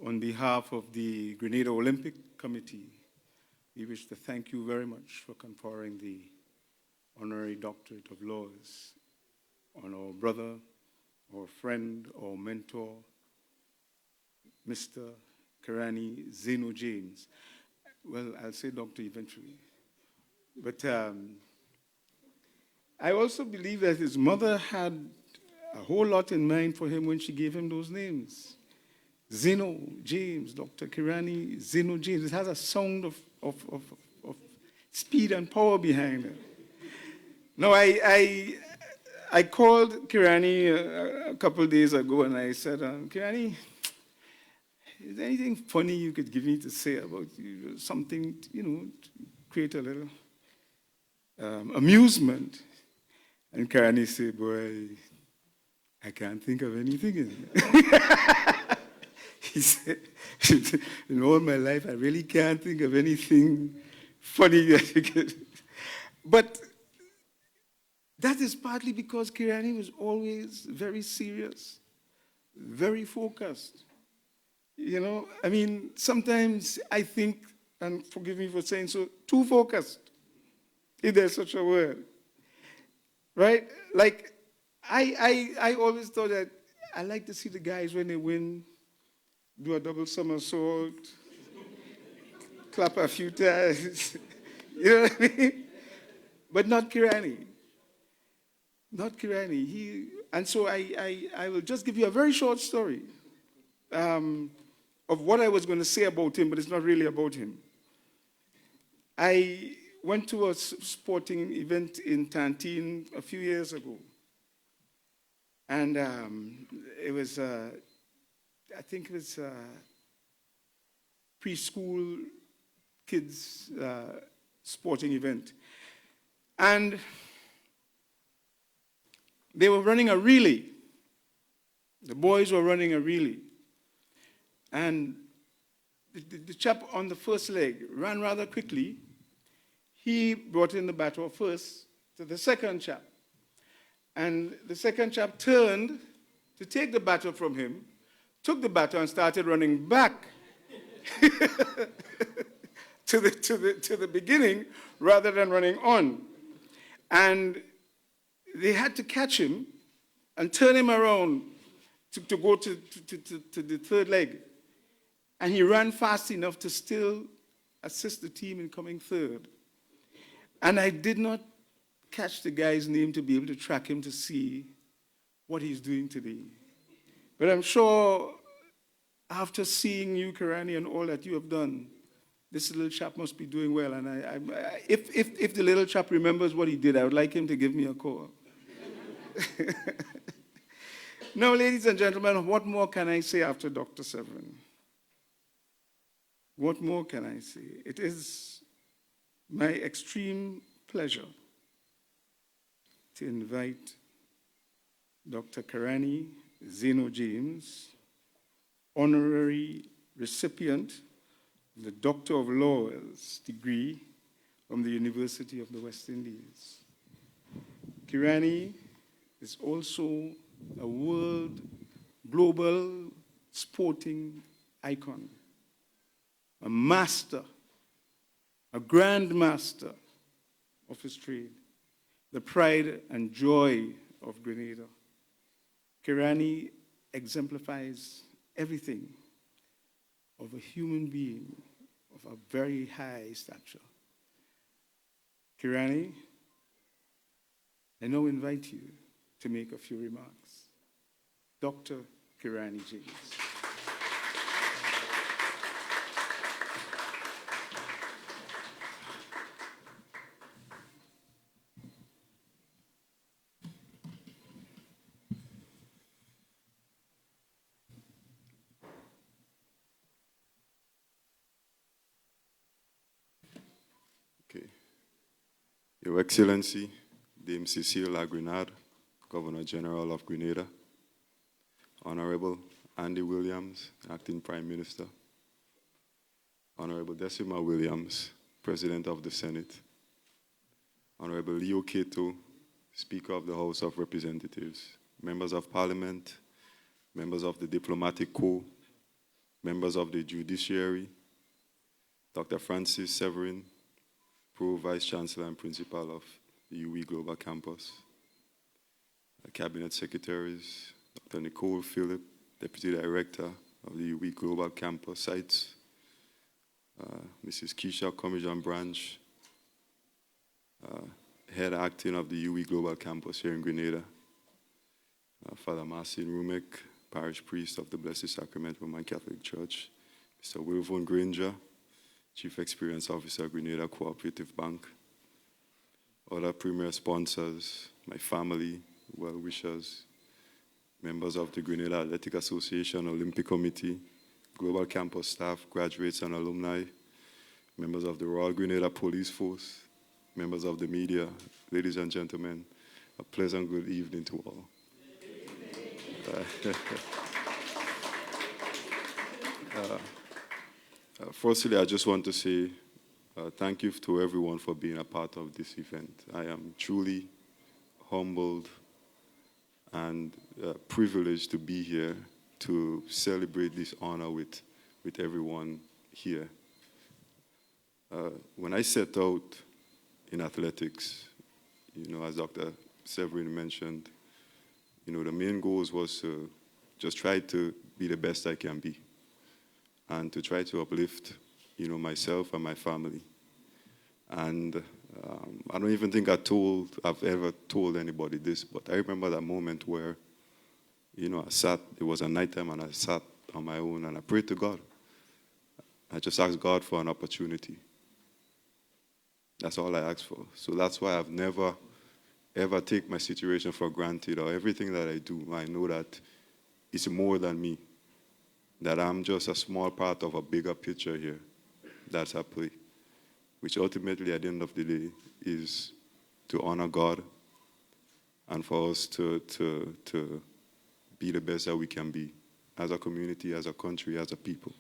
on behalf of the Grenada Olympic Committee, we wish to thank you very much for conferring the Honorary Doctorate of Laws on our brother, our friend, our mentor, Mr. Kirani Zeno James. Well, I'll say doctor eventually. But I also believe that his mother had a whole lot in mind for him when she gave him those names. Zeno James, Dr. Kirani Zeno James. It has a sound of speed and power behind it. Now, I called Kirani a couple of days ago and I said, Kirani, is there anything funny you could give me to say about you? Something, you know, to create a little amusement. And Kirani said, boy, I can't think of anything. He said, in all my life, I really can't think of anything funny that you could. But that is partly because Kirani was always very serious, very focused. You know, I mean, sometimes I think, and forgive me for saying so, too focused, if there's such a word. Right? Like, I always thought that I like to see the guys when they win, do a double somersault, clap a few times. You know what I mean? But not Kirani. Not Kirani. And so I will just give you a very short story of what I was going to say about him, but it's not really about him. I went to a sporting event in Tantine a few years ago. And it was, I think it was preschool kids sporting event. And they were running a relay. The boys were running a relay. And the chap on the first leg ran rather quickly. He brought in the baton first to the second chap. And the second chap turned to take the baton from him, took the baton and started running back to the beginning rather than running on. And they had to catch him and turn him around to go to the third leg. And he ran fast enough to still assist the team in coming third. And I did not catch the guy's name to be able to track him to see what he's doing today. But I'm sure after seeing you, Kirani, and all that you have done, this little chap must be doing well. And if the little chap remembers what he did, I would like him to give me a call. Now, ladies and gentlemen, what more can I say after Dr. Severin? What more can I say? It is my extreme pleasure to invite Dr. Kirani Zeno James, Honorary recipient of the Doctor of Laws degree from the University of the West Indies. Kirani is also a world, global sporting icon, a master, a grandmaster of his trade, the pride and joy of Grenada. Kirani exemplifies everything of a human being of a very high stature. Kirani, I now invite you to make a few remarks. Dr. Kirani James. Your Excellency, Dame Cecile La Grenade, Governor General of Grenada, Honorable Andy Williams, Acting Prime Minister, Honorable Decima Williams, President of the Senate, Honorable Leo Cato, Speaker of the House of Representatives, Members of Parliament, members of the Diplomatic Corps, members of the Judiciary, Dr. Francis Severin, Pro Vice Chancellor and Principal of the UE Global Campus, Cabinet Secretaries, Dr. Nicole Phillip, Deputy Director of the UE Global Campus Sites, Mrs. Keisha Commijan Branch, Head Acting of the UE Global Campus here in Grenada, Father Marcin Rumek, Parish Priest of the Blessed Sacrament Roman Catholic Church, Mr. Wilvon Granger, Chief Experience Officer, Grenada Cooperative Bank, other premier sponsors, my family, well-wishers, members of the Grenada Athletic Association, Olympic Committee, Global Campus staff, graduates and alumni, members of the Royal Grenada Police Force, members of the media, ladies and gentlemen, a pleasant good evening to all. Firstly, I just want to say thank you to everyone for being a part of this event. I am truly humbled and privileged to be here to celebrate this honor with everyone here. When I set out in athletics, as Dr. Severin mentioned, the main goals was to just try to be the best I can be and to try to uplift, myself and my family. And I don't even think I've ever told anybody this, but I remember that moment where, it was a nighttime and I sat on my own and I prayed to God. I just asked God for an opportunity. That's all I asked for. So that's why I've never, ever take my situation for granted, or everything that I do. I know that it's more than me, that I'm just a small part of a bigger picture here that's at play, which ultimately at the end of the day is to honor God and for us to be the best that we can be as a community, as a country, as a people.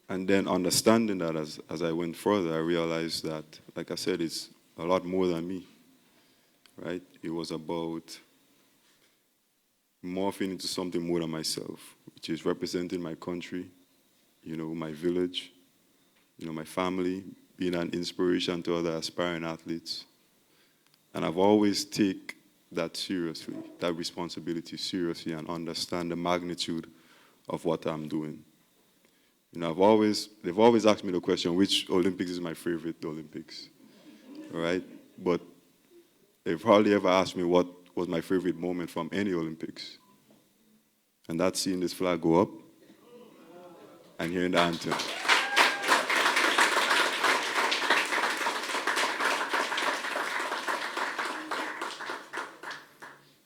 And then understanding that as I went further, I realized that, like I said, it's a lot more than me, right? It was about morphing into something more than myself, which is representing my country, my village, my family, being an inspiration to other aspiring athletes. And I've always taken that seriously, that responsibility seriously, and understand the magnitude of what I'm doing. They've always asked me the question, which Olympics is my favorite Olympics, right? But they've hardly ever asked me what was my favorite moment from any Olympics. And that's seeing this flag go up and hearing the anthem.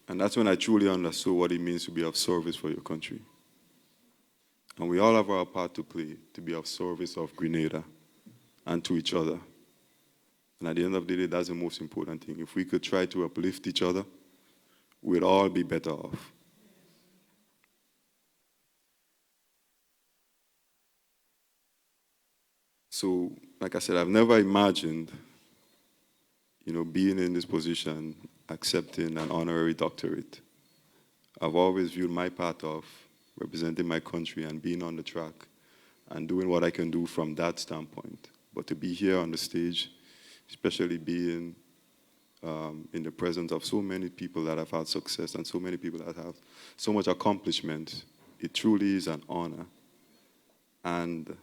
And that's when I truly understood what it means to be of service for your country. And we all have our part to play to be of service of Grenada and to each other. And at the end of the day, that's the most important thing. If we could try to uplift each other, we'd all be better off. So, like I said, I've never imagined, being in this position, accepting an honorary doctorate. I've always viewed my part of representing my country and being on the track and doing what I can do from that standpoint. But to be here on the stage, especially being in the presence of so many people that have had success and so many people that have so much accomplishment, it truly is an honor. And,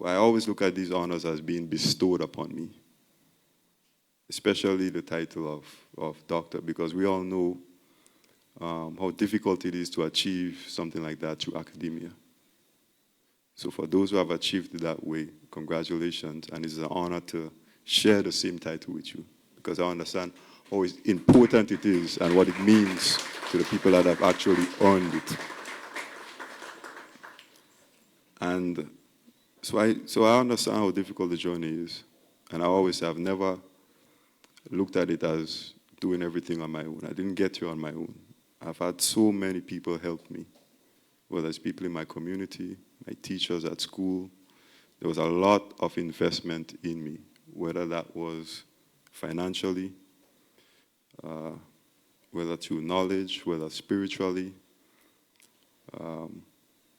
I always look at these honors as being bestowed upon me, especially the title of doctor, because we all know how difficult it is to achieve something like that through academia. So for those who have achieved it that way, congratulations, and it's an honor to share the same title with you, because I understand how important it is and what it means to the people that have actually earned it. And so I understand how difficult the journey is, and I always have never looked at it as doing everything on my own. I didn't get here on my own. I've had so many people help me, whether it's people in my community, my teachers at school. There was a lot of investment in me, whether that was financially, whether through knowledge, whether spiritually,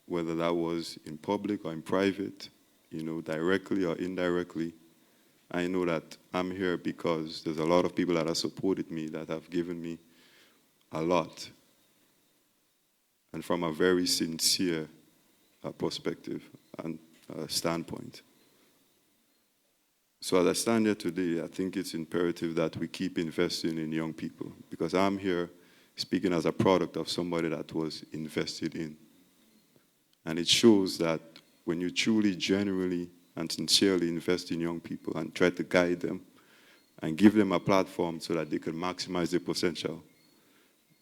whether that was in public or in private, directly or indirectly. I know that I'm here because there's a lot of people that have supported me, that have given me a lot, and from a very sincere perspective and standpoint. So as I stand here today, I think it's imperative that we keep investing in young people, because I'm here speaking as a product of somebody that was invested in. And it shows that when you truly, genuinely, and sincerely invest in young people and try to guide them and give them a platform so that they can maximize their potential,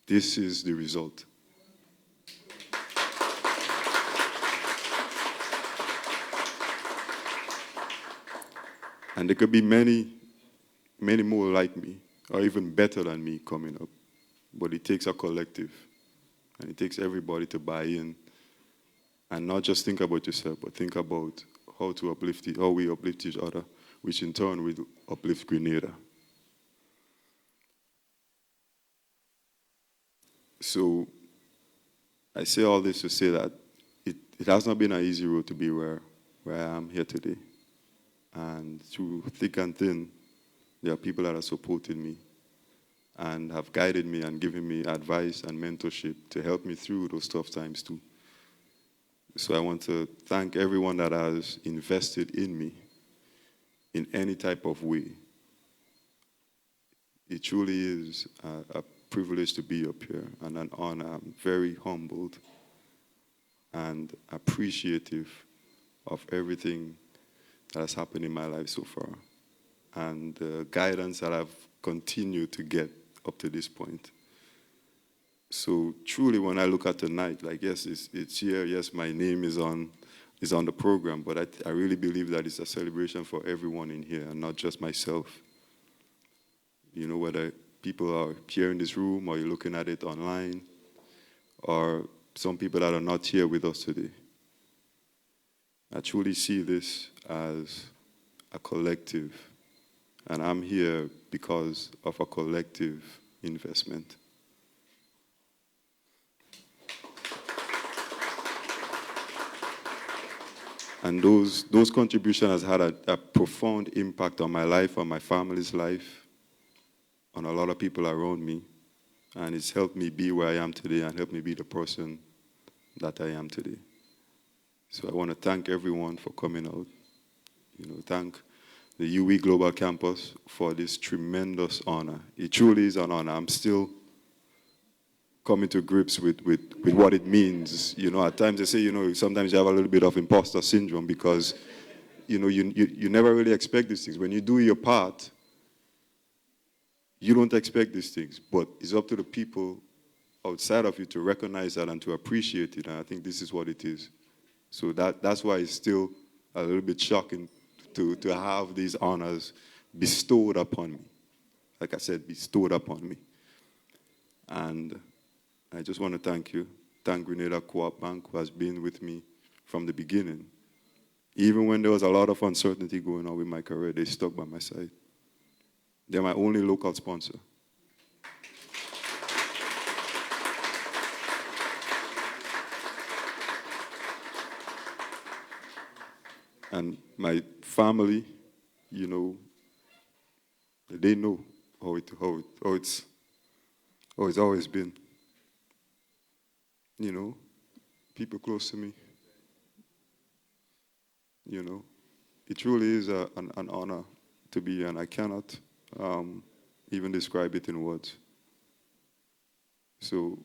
this is the result. And there could be many, many more like me, or even better than me coming up. But it takes a collective, and it takes everybody to buy in, and not just think about yourself, but think about how we uplift each other, which in turn will uplift Grenada. So I say all this to say that it has not been an easy road to be where I am here today. And through thick and thin, there are people that have supported me and have guided me and given me advice and mentorship to help me through those tough times too. So I want to thank everyone that has invested in me in any type of way. It truly is a privilege to be up here and an honor. I'm very humbled and appreciative of everything that has happened in my life so far, and the guidance that I've continued to get up to this point. So truly, when I look at tonight, like, yes, it's here, yes, my name is on the program, but I really believe that it's a celebration for everyone in here and not just myself. Whether people are here in this room or you're looking at it online, or some people that are not here with us today. I truly see this as a collective, and I'm here because of a collective investment. And those contributions has had a profound impact on my life, on my family's life, on a lot of people around me. And it's helped me be where I am today and helped me be the person that I am today. So I want to thank everyone for coming out. Thank the UE Global Campus for this tremendous honor. It truly is an honor. I'm still coming to grips with what it means. At times they say, sometimes you have a little bit of imposter syndrome because, you never really expect these things. When you do your part, you don't expect these things, but it's up to the people outside of you to recognize that and to appreciate it, and I think this is what it is. So that's why it's still a little bit shocking to have these honors bestowed upon me. Like I said, bestowed upon me. And I just want to thank you. Thank Grenada Co-op Bank, who has been with me from the beginning. Even when there was a lot of uncertainty going on with my career, they stuck by my side. They're my only local sponsor. And my family, you know, they know how it's always been. You know, people close to me. You know, it truly is an honor to be here, and I cannot even describe it in words. So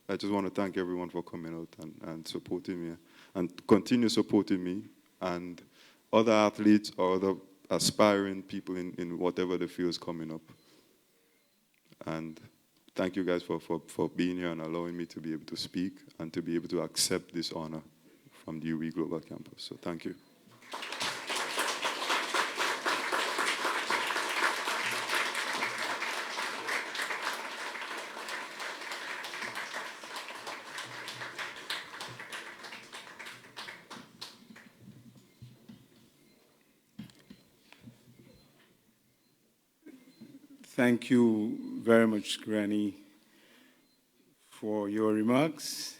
I just want to thank everyone for coming out and supporting me, and continue supporting me, and other athletes or other aspiring people in whatever the field is coming up. And thank you guys for being here and allowing me to be able to speak and to be able to accept this honor from the UWI Global Campus. So thank you. Thank you very much, Granny, for your remarks.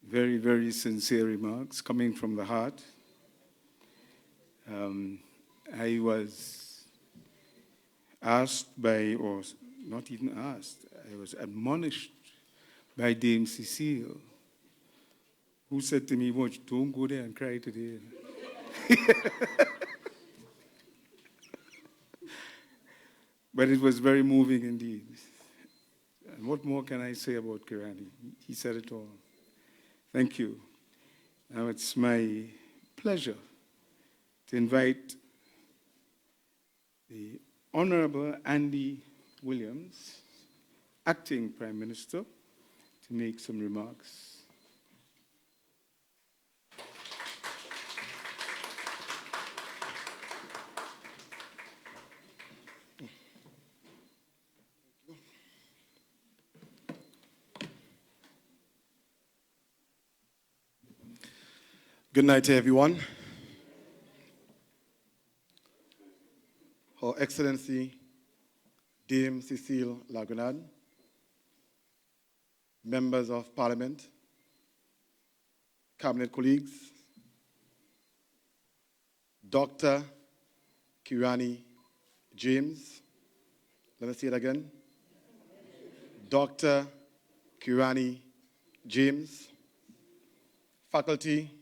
Very, very sincere remarks coming from the heart. I was asked by, or not even asked, I was admonished by Dame Cecile, who said to me, "Watch, don't go there and cry today." But it was very moving indeed. And what more can I say about Kirani? He said it all. Thank you. Now it's my pleasure to invite the Honorable Andy Williams, Acting Prime Minister, to make some remarks. Good night to everyone. Her Excellency Dame Cecile Lagrenade, members of Parliament, cabinet colleagues, Dr. Kirani James, let me say it again, Dr. Kirani James, faculty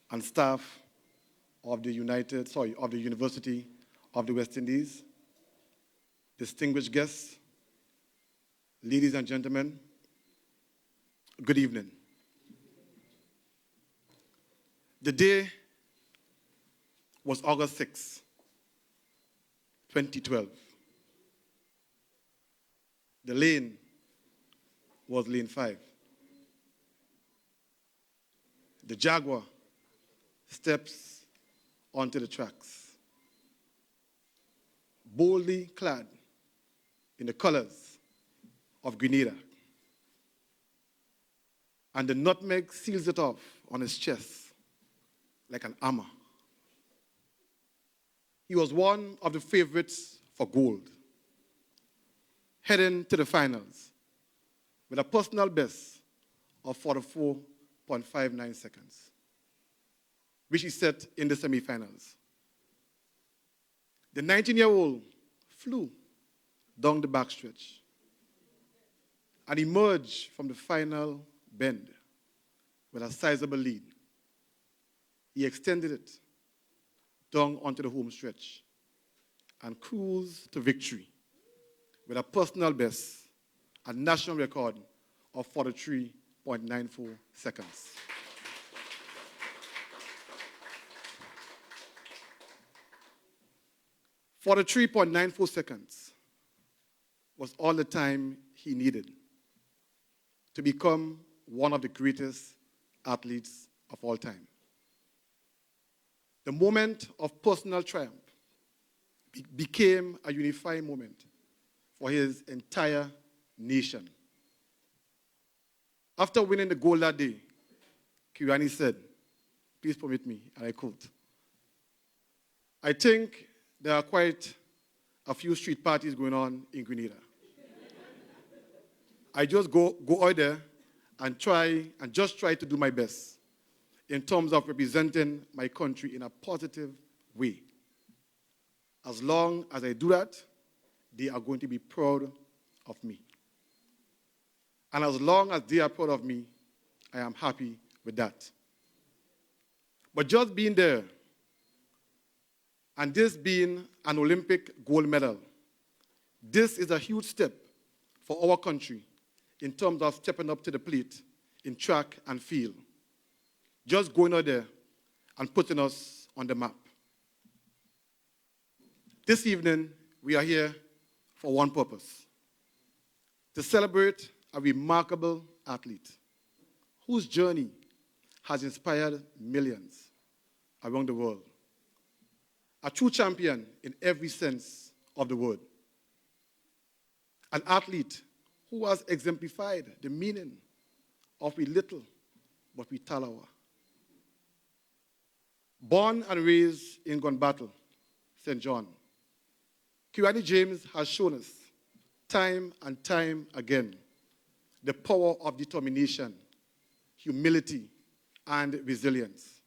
and staff of the University of the West Indies, distinguished guests, ladies and gentlemen, good evening. The day was August 6, 2012. The lane was lane 5. The Jaguar steps onto the tracks, boldly clad in the colors of Grenada. And the nutmeg seals it off on his chest like an armor. He was one of the favorites for gold, heading to the finals with a personal best of 44.59 seconds, which he set in the semifinals. The 19-year-old flew down the backstretch and emerged from the final bend with a sizable lead. He extended it down onto the home stretch and cruised to victory with a personal best, a national record of 43.94 seconds. For the 3.94 seconds was all the time he needed to become one of the greatest athletes of all time. the moment of personal triumph became a unifying moment for his entire nation. After winning the gold that day, Kirani said, please permit me, and I quote, "I think there are quite a few street parties going on in Grenada. I just go out there and just try to do my best in terms of representing my country in a positive way. As long as I do that, they are going to be proud of me. And as long as they are proud of me, I am happy with that. But just being there, and this being an Olympic gold medal, this is a huge step for our country in terms of stepping up to the plate in track and field. Just going out there and putting us on the map. This evening, we are here for one purpose: to celebrate a remarkable athlete whose journey has inspired millions around the world. A true champion in every sense of the word. An athlete who has exemplified the meaning of we little but we talawa. Born and raised in Gunbattle, St. John, Kirani James has shown us time and time again the power of determination, humility, and resilience.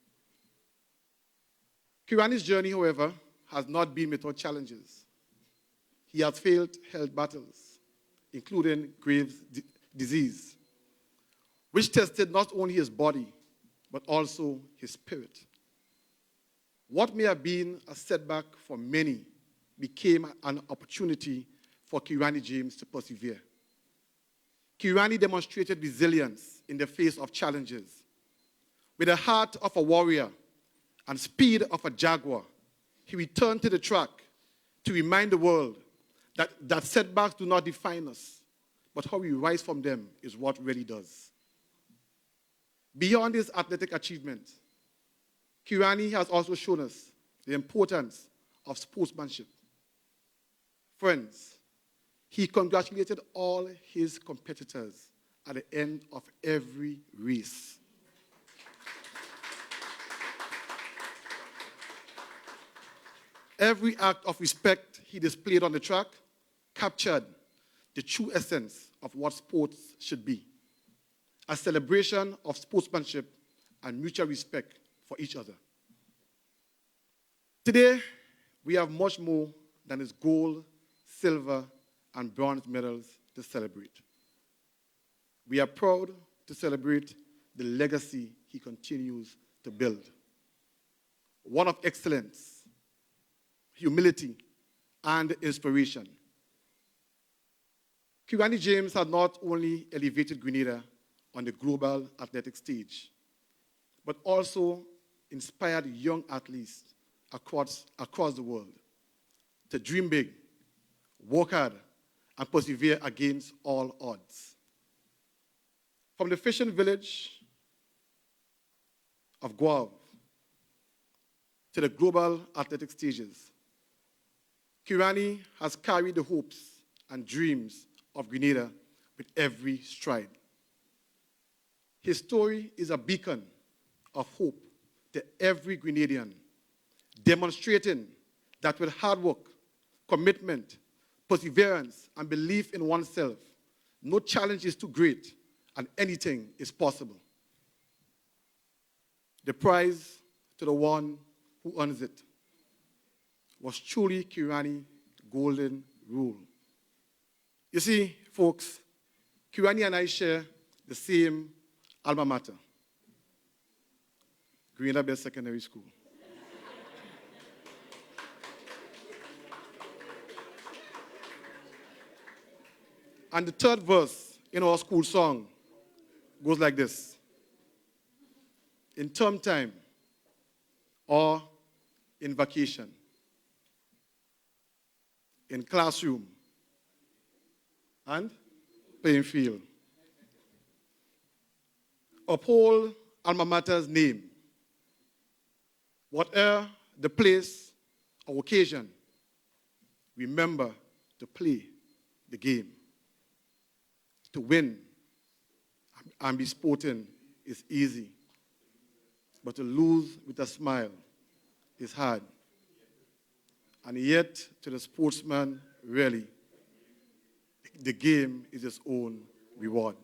Kirani's journey, however, has not been without challenges. He has failed health battles, including grave disease, which tested not only his body, but also his spirit. What may have been a setback for many became an opportunity for Kirani James to persevere. Kirani demonstrated resilience in the face of challenges. With the heart of a warrior and speed of a jaguar, he returned to the track to remind the world that setbacks do not define us, but how we rise from them is what really does. Beyond his athletic achievements, Kirani has also shown us the importance of sportsmanship. Friends, he congratulated all his competitors at the end of every race. Every act of respect he displayed on the track captured the true essence of what sports should be: a celebration of sportsmanship and mutual respect for each other. Today, we have much more than his gold, silver, and bronze medals to celebrate. We are proud to celebrate the legacy he continues to build. One of excellence, humility, and inspiration. Kirani James has not only elevated Grenada on the global athletic stage, but also inspired young athletes across the world to dream big, work hard, and persevere against all odds. From the fishing village of Guave to the global athletic stages, Kirani has carried the hopes and dreams of Grenada with every stride. His story is a beacon of hope to every Grenadian, demonstrating that with hard work, commitment, perseverance, and belief in oneself, no challenge is too great and anything is possible. The prize to the one who earns it was truly Kirani's golden rule. You see, folks, Kirani and I share the same alma mater, GRENADA Best Secondary School. And the third verse in our school song goes like this: in term time or in vacation, in classroom and playing field, uphold alma mater's name Whatever the place or occasion, remember to play the game. To win and be sporting is easy, but to lose with a smile is hard. And yet, to the sportsman, really, the game is its own reward.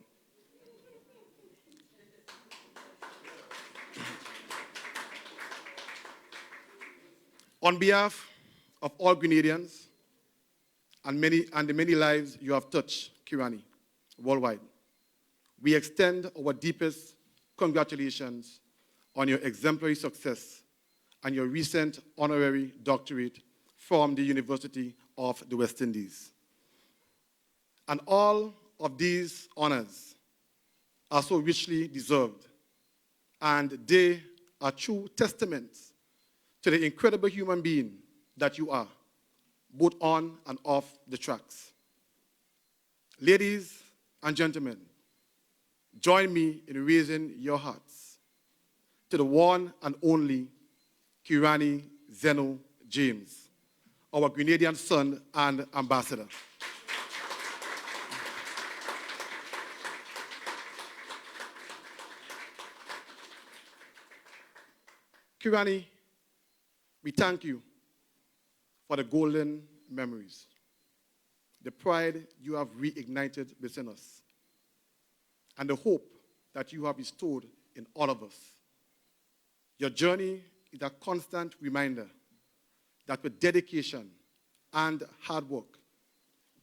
On behalf of all Grenadians and the many lives you have touched, Kirani, worldwide, we extend our deepest congratulations on your exemplary success and your recent honorary doctorate from the University of the West Indies. And all of these honors are so richly deserved, and they are true testaments to the incredible human being that you are, both on and off the tracks. Ladies and gentlemen, join me in raising your hearts to the one and only Kirani Zeno James, our Grenadian son and ambassador. Kirani, we thank you for the golden memories, the pride you have reignited within us, and the hope that you have bestowed in all of us. Your journey is a constant reminder that with dedication and hard work,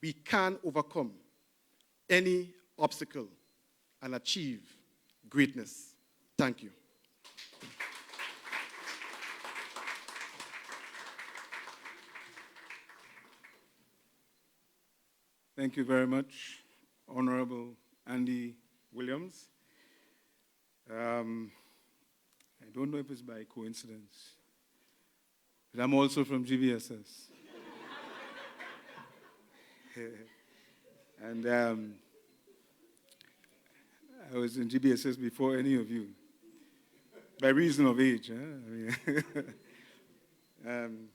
we can overcome any obstacle and achieve greatness. Thank you. Thank you very much, Honorable Andy Williams. I don't know if it's by coincidence, but I'm also from GBSS. And I was in GBSS before any of you, by reason of age. And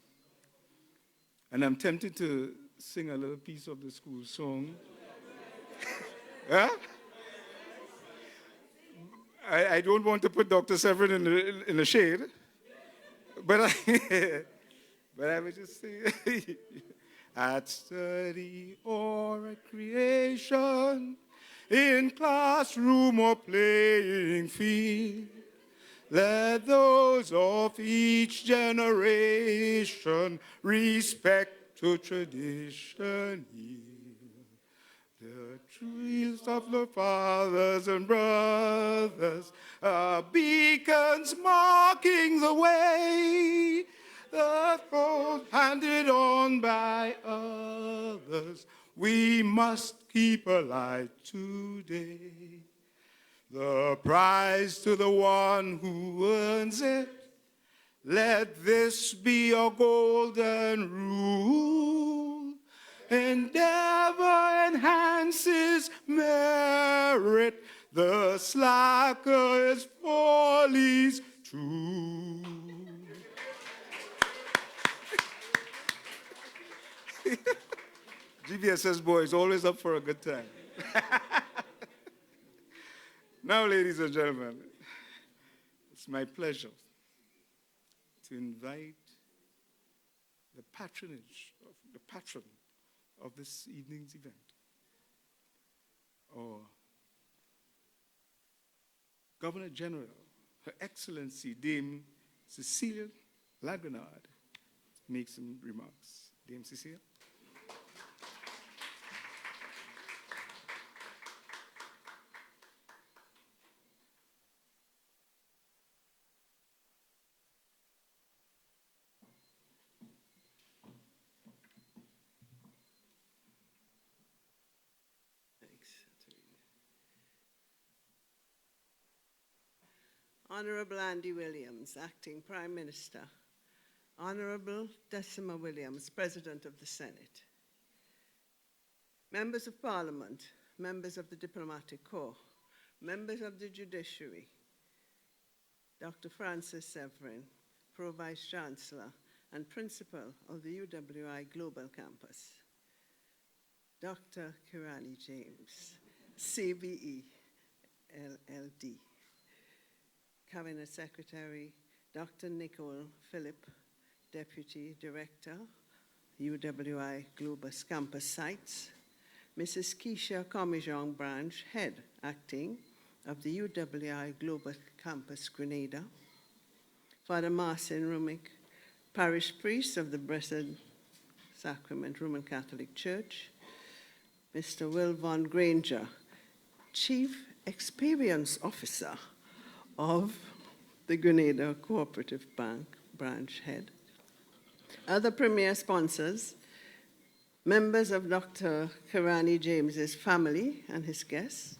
I'm tempted to sing a little piece of the school song. Huh? I don't want to put Dr. Severin in the shade, but I would just say, at study or recreation, in classroom or playing field, let those of each generation respect to tradition yield. The trees of the fathers and brothers are beacons marking the way, the thought handed on by others we must keep alive today. The prize to the one who earns it, let this be your golden rule. Endeavor enhances merit, the slacker is folly's true. GBSS boys always up for a good time. Now, ladies and gentlemen, it's my pleasure to invite the patron of this evening's event, or Governor General, Her Excellency Dame Cecilia Lagrenard, make some remarks. Dame Cecilia. Honorable Andy Williams, Acting Prime Minister. Honorable Decima Williams, President of the Senate. Members of Parliament, members of the Diplomatic Corps, members of the Judiciary, Dr. Francis Severin, Pro-Vice Chancellor and Principal of the UWI Global Campus, Dr. Kirani James, CBE, LL.D. Cabinet Secretary, Dr. Nicole Phillip, Deputy Director, UWI Global Campus Sites, Mrs. Keisha Comijong Branch, Head Acting of the UWI Global Campus Grenada, Father Marcin Rumik, Parish Priest of the Blessed Sacrament Roman Catholic Church, Mr. Will Von Granger, Chief Experience Officer of the Grenada Cooperative Bank Branch Head, other premier sponsors, members of Dr. Kirani James's family and his guests,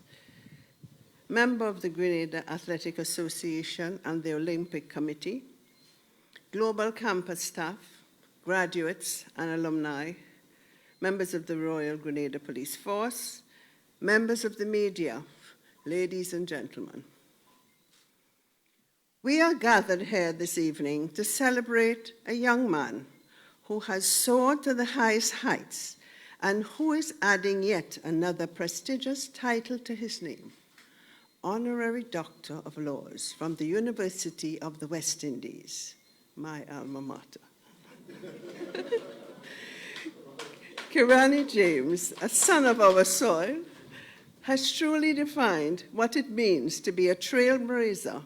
member of the Grenada Athletic Association and the Olympic Committee, global campus staff, graduates and alumni, members of the Royal Grenada Police Force, members of the media, ladies and gentlemen. We are gathered here this evening to celebrate a young man who has soared to the highest heights and who is adding yet another prestigious title to his name, Honorary Doctor of Laws from the University of the West Indies, my alma mater. Kirani James, a son of our soil, has truly defined what it means to be a trailblazer,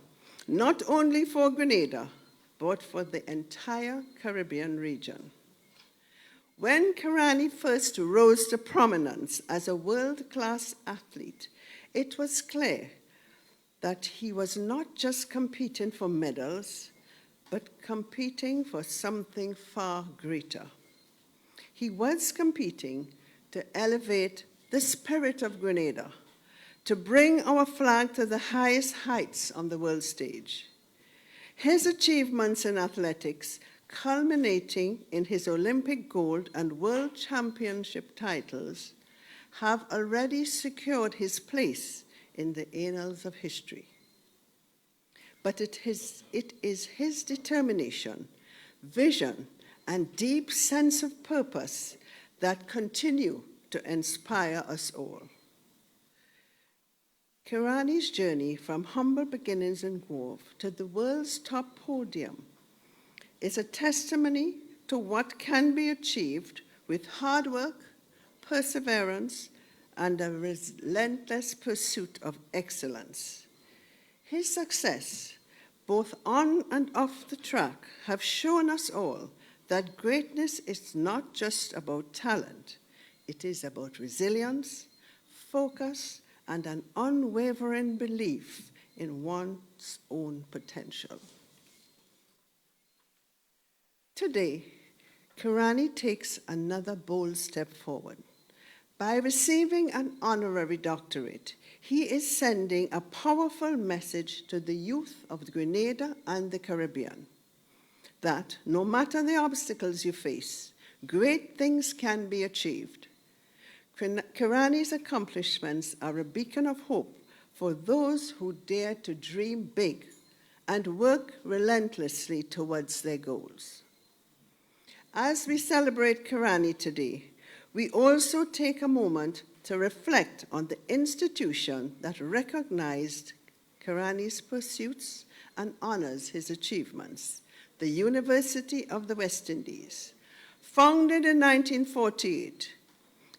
not only for Grenada, but for the entire Caribbean region. When Kirani first rose to prominence as a world-class athlete, it was clear that he was not just competing for medals, but competing for something far greater. He was competing to elevate the spirit of Grenada, to bring our flag to the highest heights on the world stage. His achievements in athletics, culminating in his Olympic gold and World Championship titles, have already secured his place in the annals of history. But it is his determination, vision, and deep sense of purpose that continue to inspire us all. Kirani's journey from humble beginnings in Grove to the world's top podium is a testimony to what can be achieved with hard work, perseverance, and a relentless pursuit of excellence. His success, both on and off the track, have shown us all that greatness is not just about talent. It is about resilience, focus, and an unwavering belief in one's own potential. Today, Kirani takes another bold step forward. By receiving an honorary doctorate, he is sending a powerful message to the youth of Grenada and the Caribbean that no matter the obstacles you face, great things can be achieved. Kirani's accomplishments are a beacon of hope for those who dare to dream big and work relentlessly towards their goals. As we celebrate Kirani today, we also take a moment to reflect on the institution that recognized Kirani's pursuits and honors his achievements, the University of the West Indies. Founded in 1948,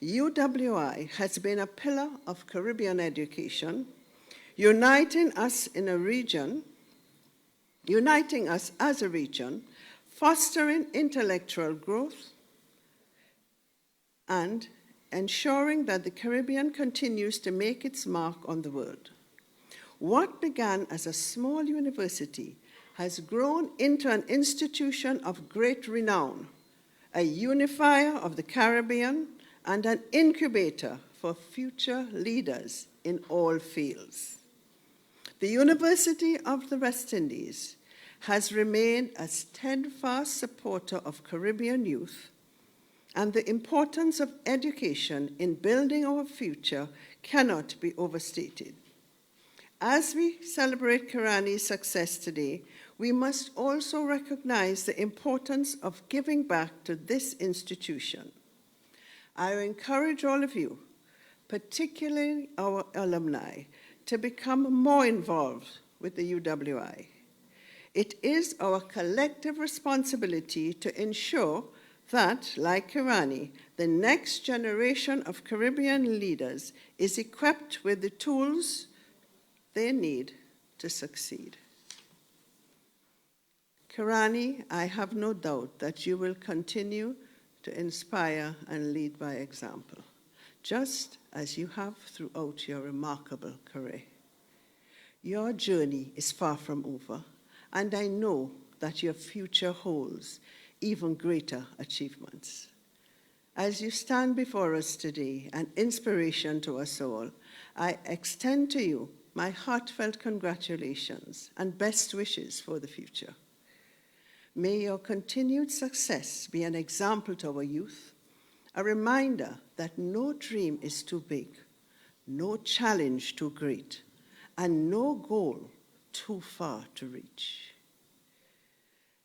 UWI has been a pillar of Caribbean education, uniting us as a region, fostering intellectual growth, and ensuring that the Caribbean continues to make its mark on the world. What began as a small university has grown into an institution of great renown, a unifier of the Caribbean, and an incubator for future leaders in all fields. The University of the West Indies has remained a steadfast supporter of Caribbean youth, and the importance of education in building our future cannot be overstated. As we celebrate Kirani's success today, we must also recognize the importance of giving back to this institution. I encourage all of you, particularly our alumni, to become more involved with the UWI. It is our collective responsibility to ensure that, like Kirani, the next generation of Caribbean leaders is equipped with the tools they need to succeed. Kirani, I have no doubt that you will continue to inspire and lead by example, just as you have throughout your remarkable career. Your journey is far from over, and I know that your future holds even greater achievements. As you stand before us today, an inspiration to us all, I extend to you my heartfelt congratulations and best wishes for the future. May your continued success be an example to our youth, a reminder that no dream is too big, no challenge too great, and no goal too far to reach.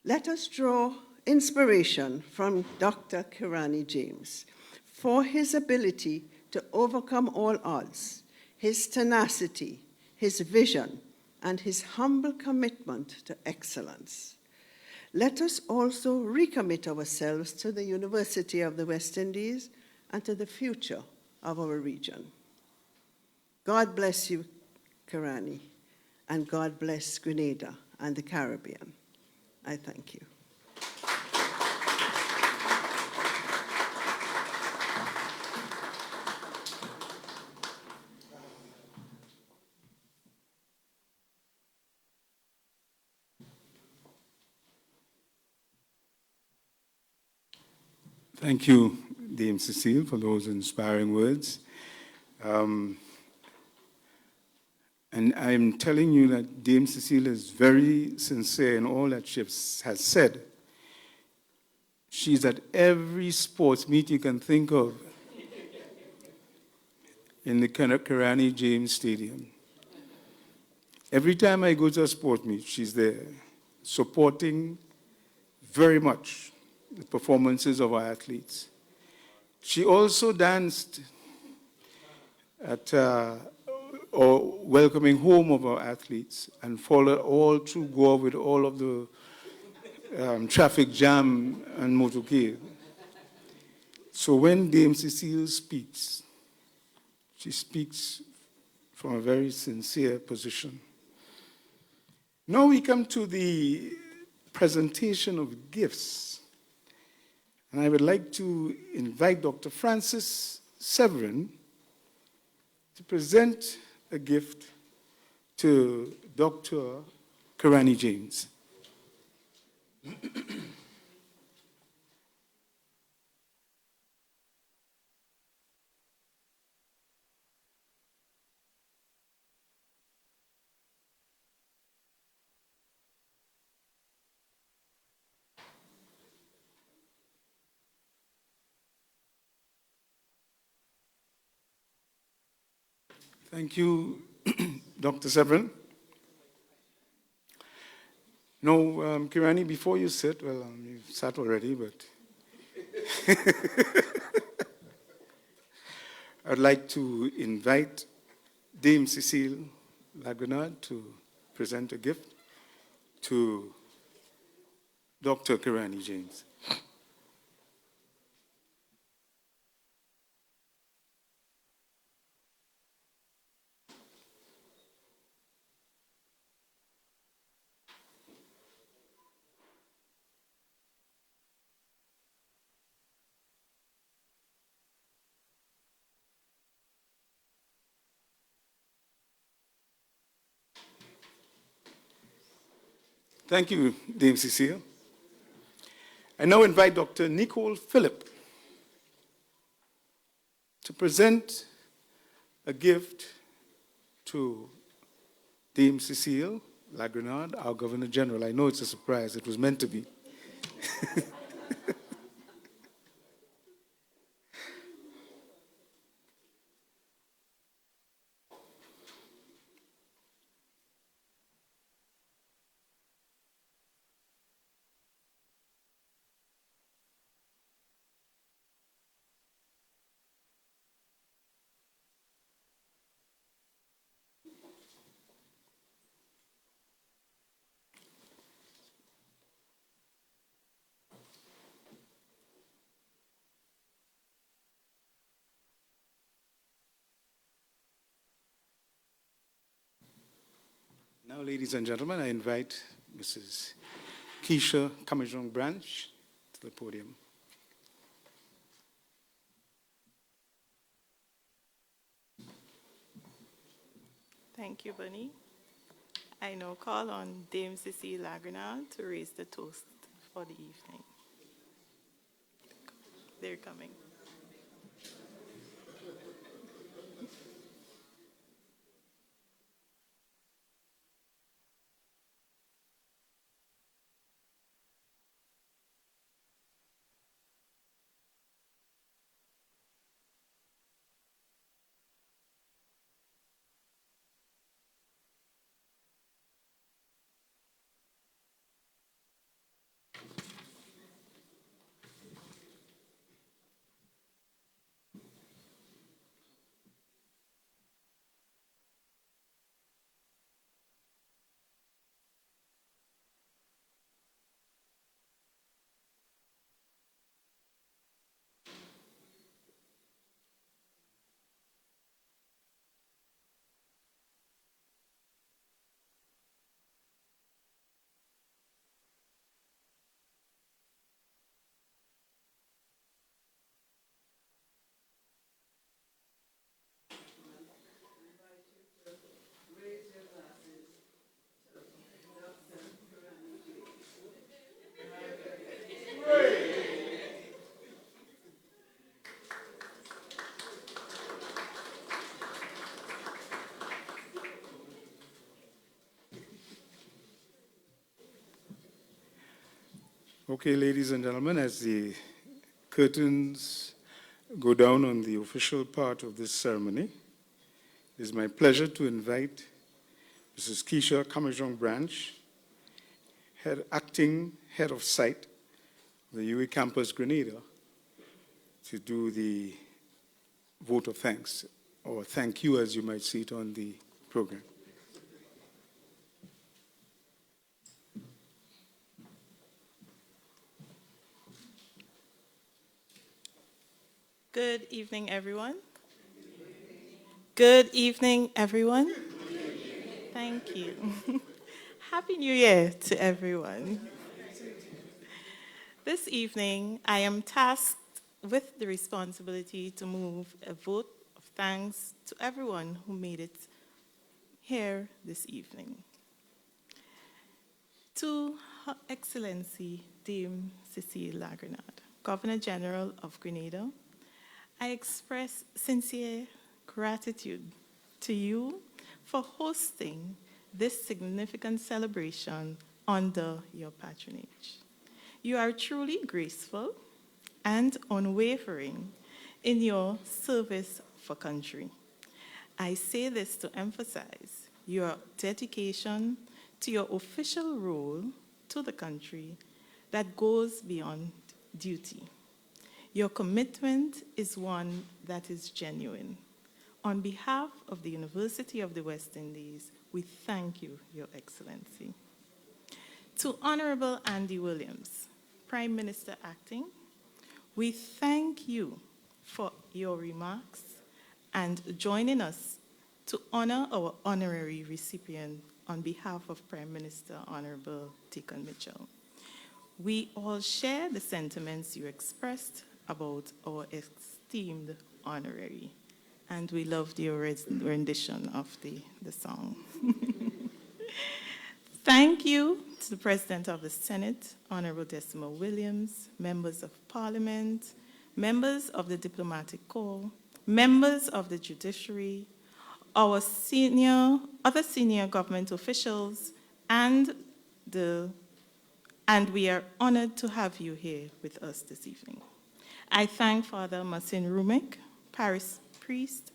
Let us draw inspiration from Dr. Kirani James for his ability to overcome all odds, his tenacity, his vision, and his humble commitment to excellence. Let us also recommit ourselves to the University of the West Indies and to the future of our region. God bless you, Kirani, and God bless Grenada and the Caribbean. I thank you. Thank you, Dame Cecile, for those inspiring words. And I'm telling you that Dame Cecile is very sincere in all that she has said. She's at every sports meet you can think of in the Kirani James Stadium. Every time I go to a sport meet, she's there, supporting very much the performances of our athletes. She also danced at or welcoming home of our athletes and followed all through Goa with all of the traffic jam and motorcade. So when Dame Cecile speaks, she speaks from a very sincere position. Now we come to the presentation of gifts. And I would like to invite Dr. Francis Severin to present a gift to Dr. Kirani James. Thank you, Dr. Severin. No, Kirani, before you sit, well, you've sat already, but I'd like to invite Dame Cecile Lagrenade to present a gift to Dr. Kirani James. Thank you, Dame Cecile. I now invite Dr. Nicole Phillip to present a gift to Dame Cecile Lagrenade, our Governor General. I know it's a surprise. It was meant to be. Now, ladies and gentlemen, I invite Mrs. Keisha Kamajong Branch to the podium. Thank you, Bunny. I now call on Dame Cecile Lagrenade to raise the toast for the evening. They're coming. Okay, ladies and gentlemen, as the curtains go down on the official part of this ceremony, it is my pleasure to invite Mrs. Keisha Kamajong Branch, acting head of site of the UE Campus Grenada, to do the vote of thanks, or thank you as you might see it on the program. Good evening, everyone. Good evening, everyone. Thank you. Happy New Year to everyone. This evening, I am tasked with the responsibility to move a vote of thanks to everyone who made it here this evening. To Her Excellency Dame Cecile Lagrenade, Governor General of Grenada, I express sincere gratitude to you for hosting this significant celebration under your patronage. You are truly graceful and unwavering in your service for country. I say this to emphasize your dedication to your official role to the country that goes beyond duty. Your commitment is one that is genuine. On behalf of the University of the West Indies, we thank you, Your Excellency. To Honorable Andy Williams, Prime Minister Acting, we thank you for your remarks and joining us to honor our honorary recipient on behalf of Prime Minister Honorable Deacon Mitchell. We all share the sentiments you expressed about our esteemed honorary, and we loved your rendition of the song. Thank you to the President of the Senate, Honorable Decima Williams, members of Parliament, members of the Diplomatic Corps, members of the Judiciary, our other senior government officials, and we are honored to have you here with us this evening. I thank Father Marcin Rumek, parish priest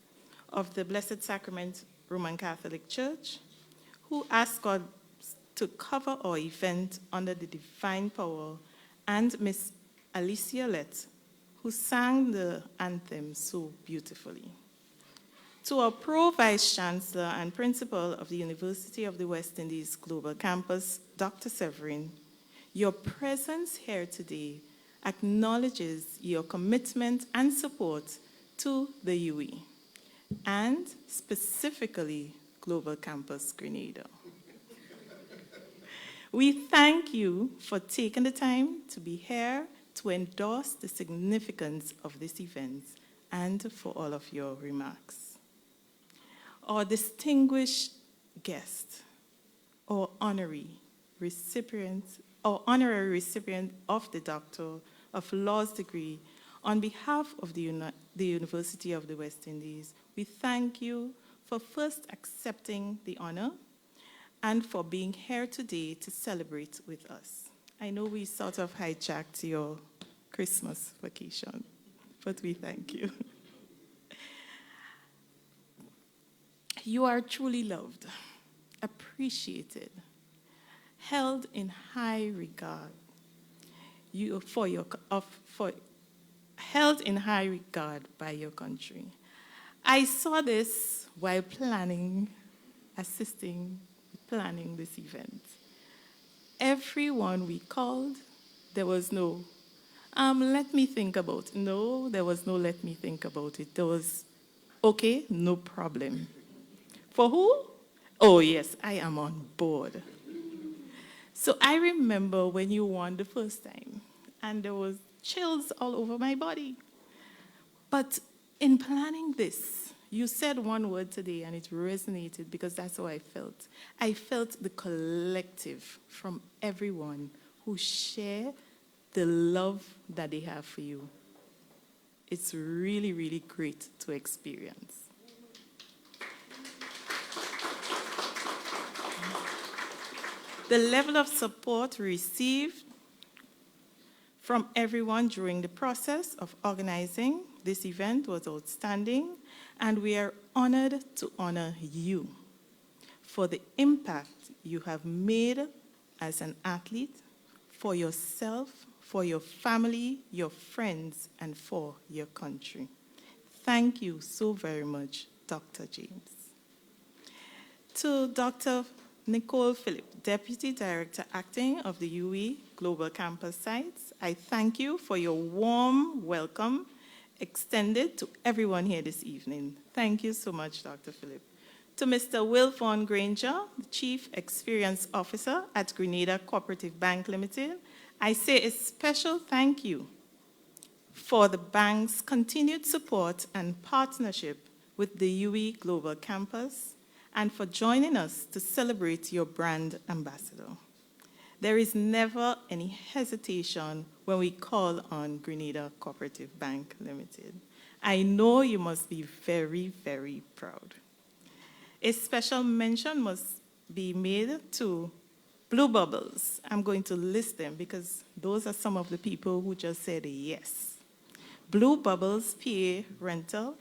of the Blessed Sacrament Roman Catholic Church, who asked God to cover our event under the divine power, and Miss Alicia Lett, who sang the anthem so beautifully. To our Pro-Vice Chancellor and Principal of the University of the West Indies Global Campus, Dr. Severin, your presence here today acknowledges your commitment and support to the UE, and specifically Global Campus Grenada. We thank you for taking the time to be here to endorse the significance of this event and for all of your remarks. Our distinguished guest, our honorary recipient of the Doctor of Laws degree, on behalf of the University of the West Indies, we thank you for first accepting the honor and for being here today to celebrate with us. I know we sort of hijacked your Christmas vacation, but we thank you. You are truly loved, appreciated, held in high regard. Held in high regard by your country. I saw this while assisting, planning this event. Everyone we called, there was no, let me think about it. No, there was no let me think about it. There was, okay, no problem. For who? Oh, yes, I am on board. So I remember when you won the first time, and there was chills all over my body. But in planning this, you said one word today, and it resonated because that's how I felt. I felt the collective from everyone who share the love that they have for you. It's really, really great to experience. The level of support received from everyone during the process of organizing this event was outstanding, and we are honored to honor you for the impact you have made as an athlete, for yourself, for your family, your friends, and for your country. Thank you so very much, Dr. James. To Dr. Nicole Phillip, Deputy Director Acting of the UE Global Campus Sites, I thank you for your warm welcome extended to everyone here this evening. Thank you so much, Dr. Phillip. To Mr. Will Vaughan Granger, the Chief Experience Officer at Grenada Cooperative Bank Limited, I say a special thank you for the bank's continued support and partnership with the UE Global Campus, and for joining us to celebrate your brand ambassador. There is never any hesitation when we call on Grenada Cooperative Bank Limited. I know you must be very, very proud. A special mention must be made to Blue Bubbles. I'm going to list them because those are some of the people who just said yes. Blue Bubbles PA Rental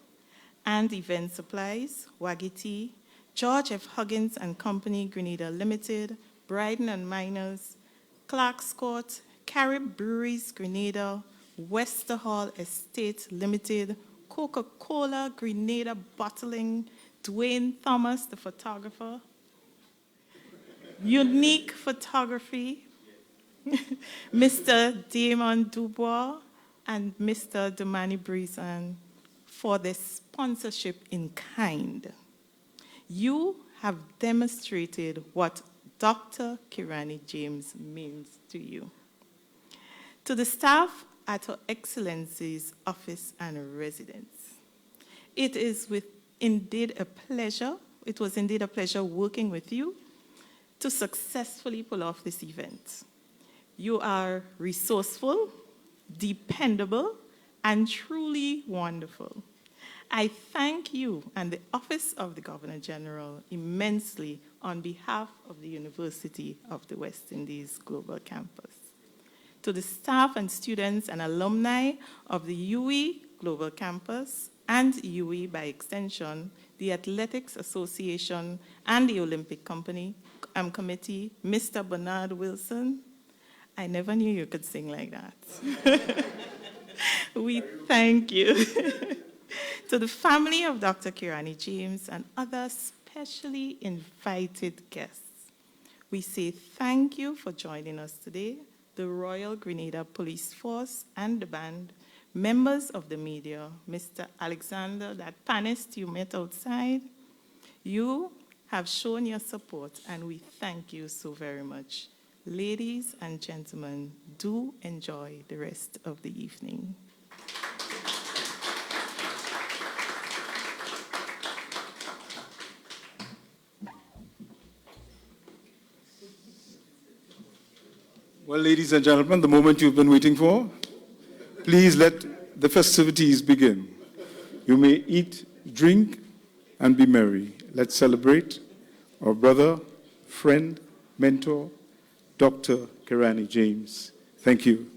and Event Supplies, Wagiti, George F. Huggins and Company, Grenada Limited, Bryden and Miners, Clark's Court, Carib Breweries, Grenada, Westerhall Estate Limited, Coca-Cola, Grenada Bottling, Dwayne Thomas, the photographer, Unique Photography, Mr. Damon Dubois, and Mr. Domani Breeson for their sponsorship in kind. You have demonstrated what Dr. Kirani James means to you. To the staff at Her Excellency's office and residence, it was indeed a pleasure working with you to successfully pull off this event. You are resourceful, dependable, and truly wonderful. I thank you and the Office of the Governor General immensely on behalf of the University of the West Indies Global Campus. To the staff and students and alumni of the UE Global Campus and UE by extension, the Athletics Association and the Olympic Committee, Mr. Bernard Wilson, I never knew you could sing like that. We thank you. To the family of Dr. Kirani James and other specially invited guests, we say thank you for joining us today, the Royal Grenada Police Force and the band, members of the media, Mr. Alexander, that panelist you met outside. You have shown your support, and we thank you so very much. Ladies and gentlemen, do enjoy the rest of the evening. Well, ladies and gentlemen, the moment you've been waiting for, please let the festivities begin. You may eat, drink, and be merry. Let's celebrate our brother, friend, mentor, Dr. Kirani James. Thank you.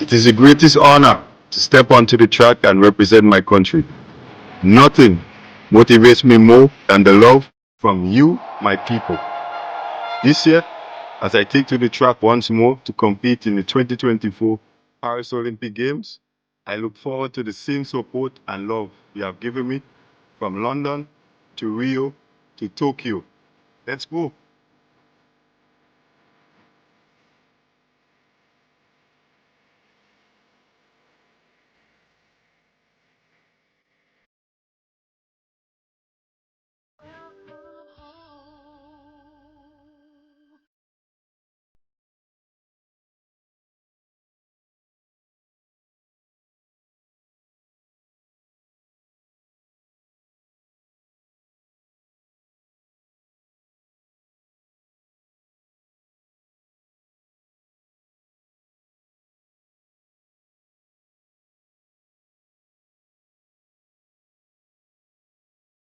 It is the greatest honor to step onto the track and represent my country. Nothing motivates me more than the love from you, my people. This year, as I take to the track once more to compete in the 2024 Paris Olympic Games, I look forward to the same support and love you have given me from London to Rio to Tokyo. Let's go.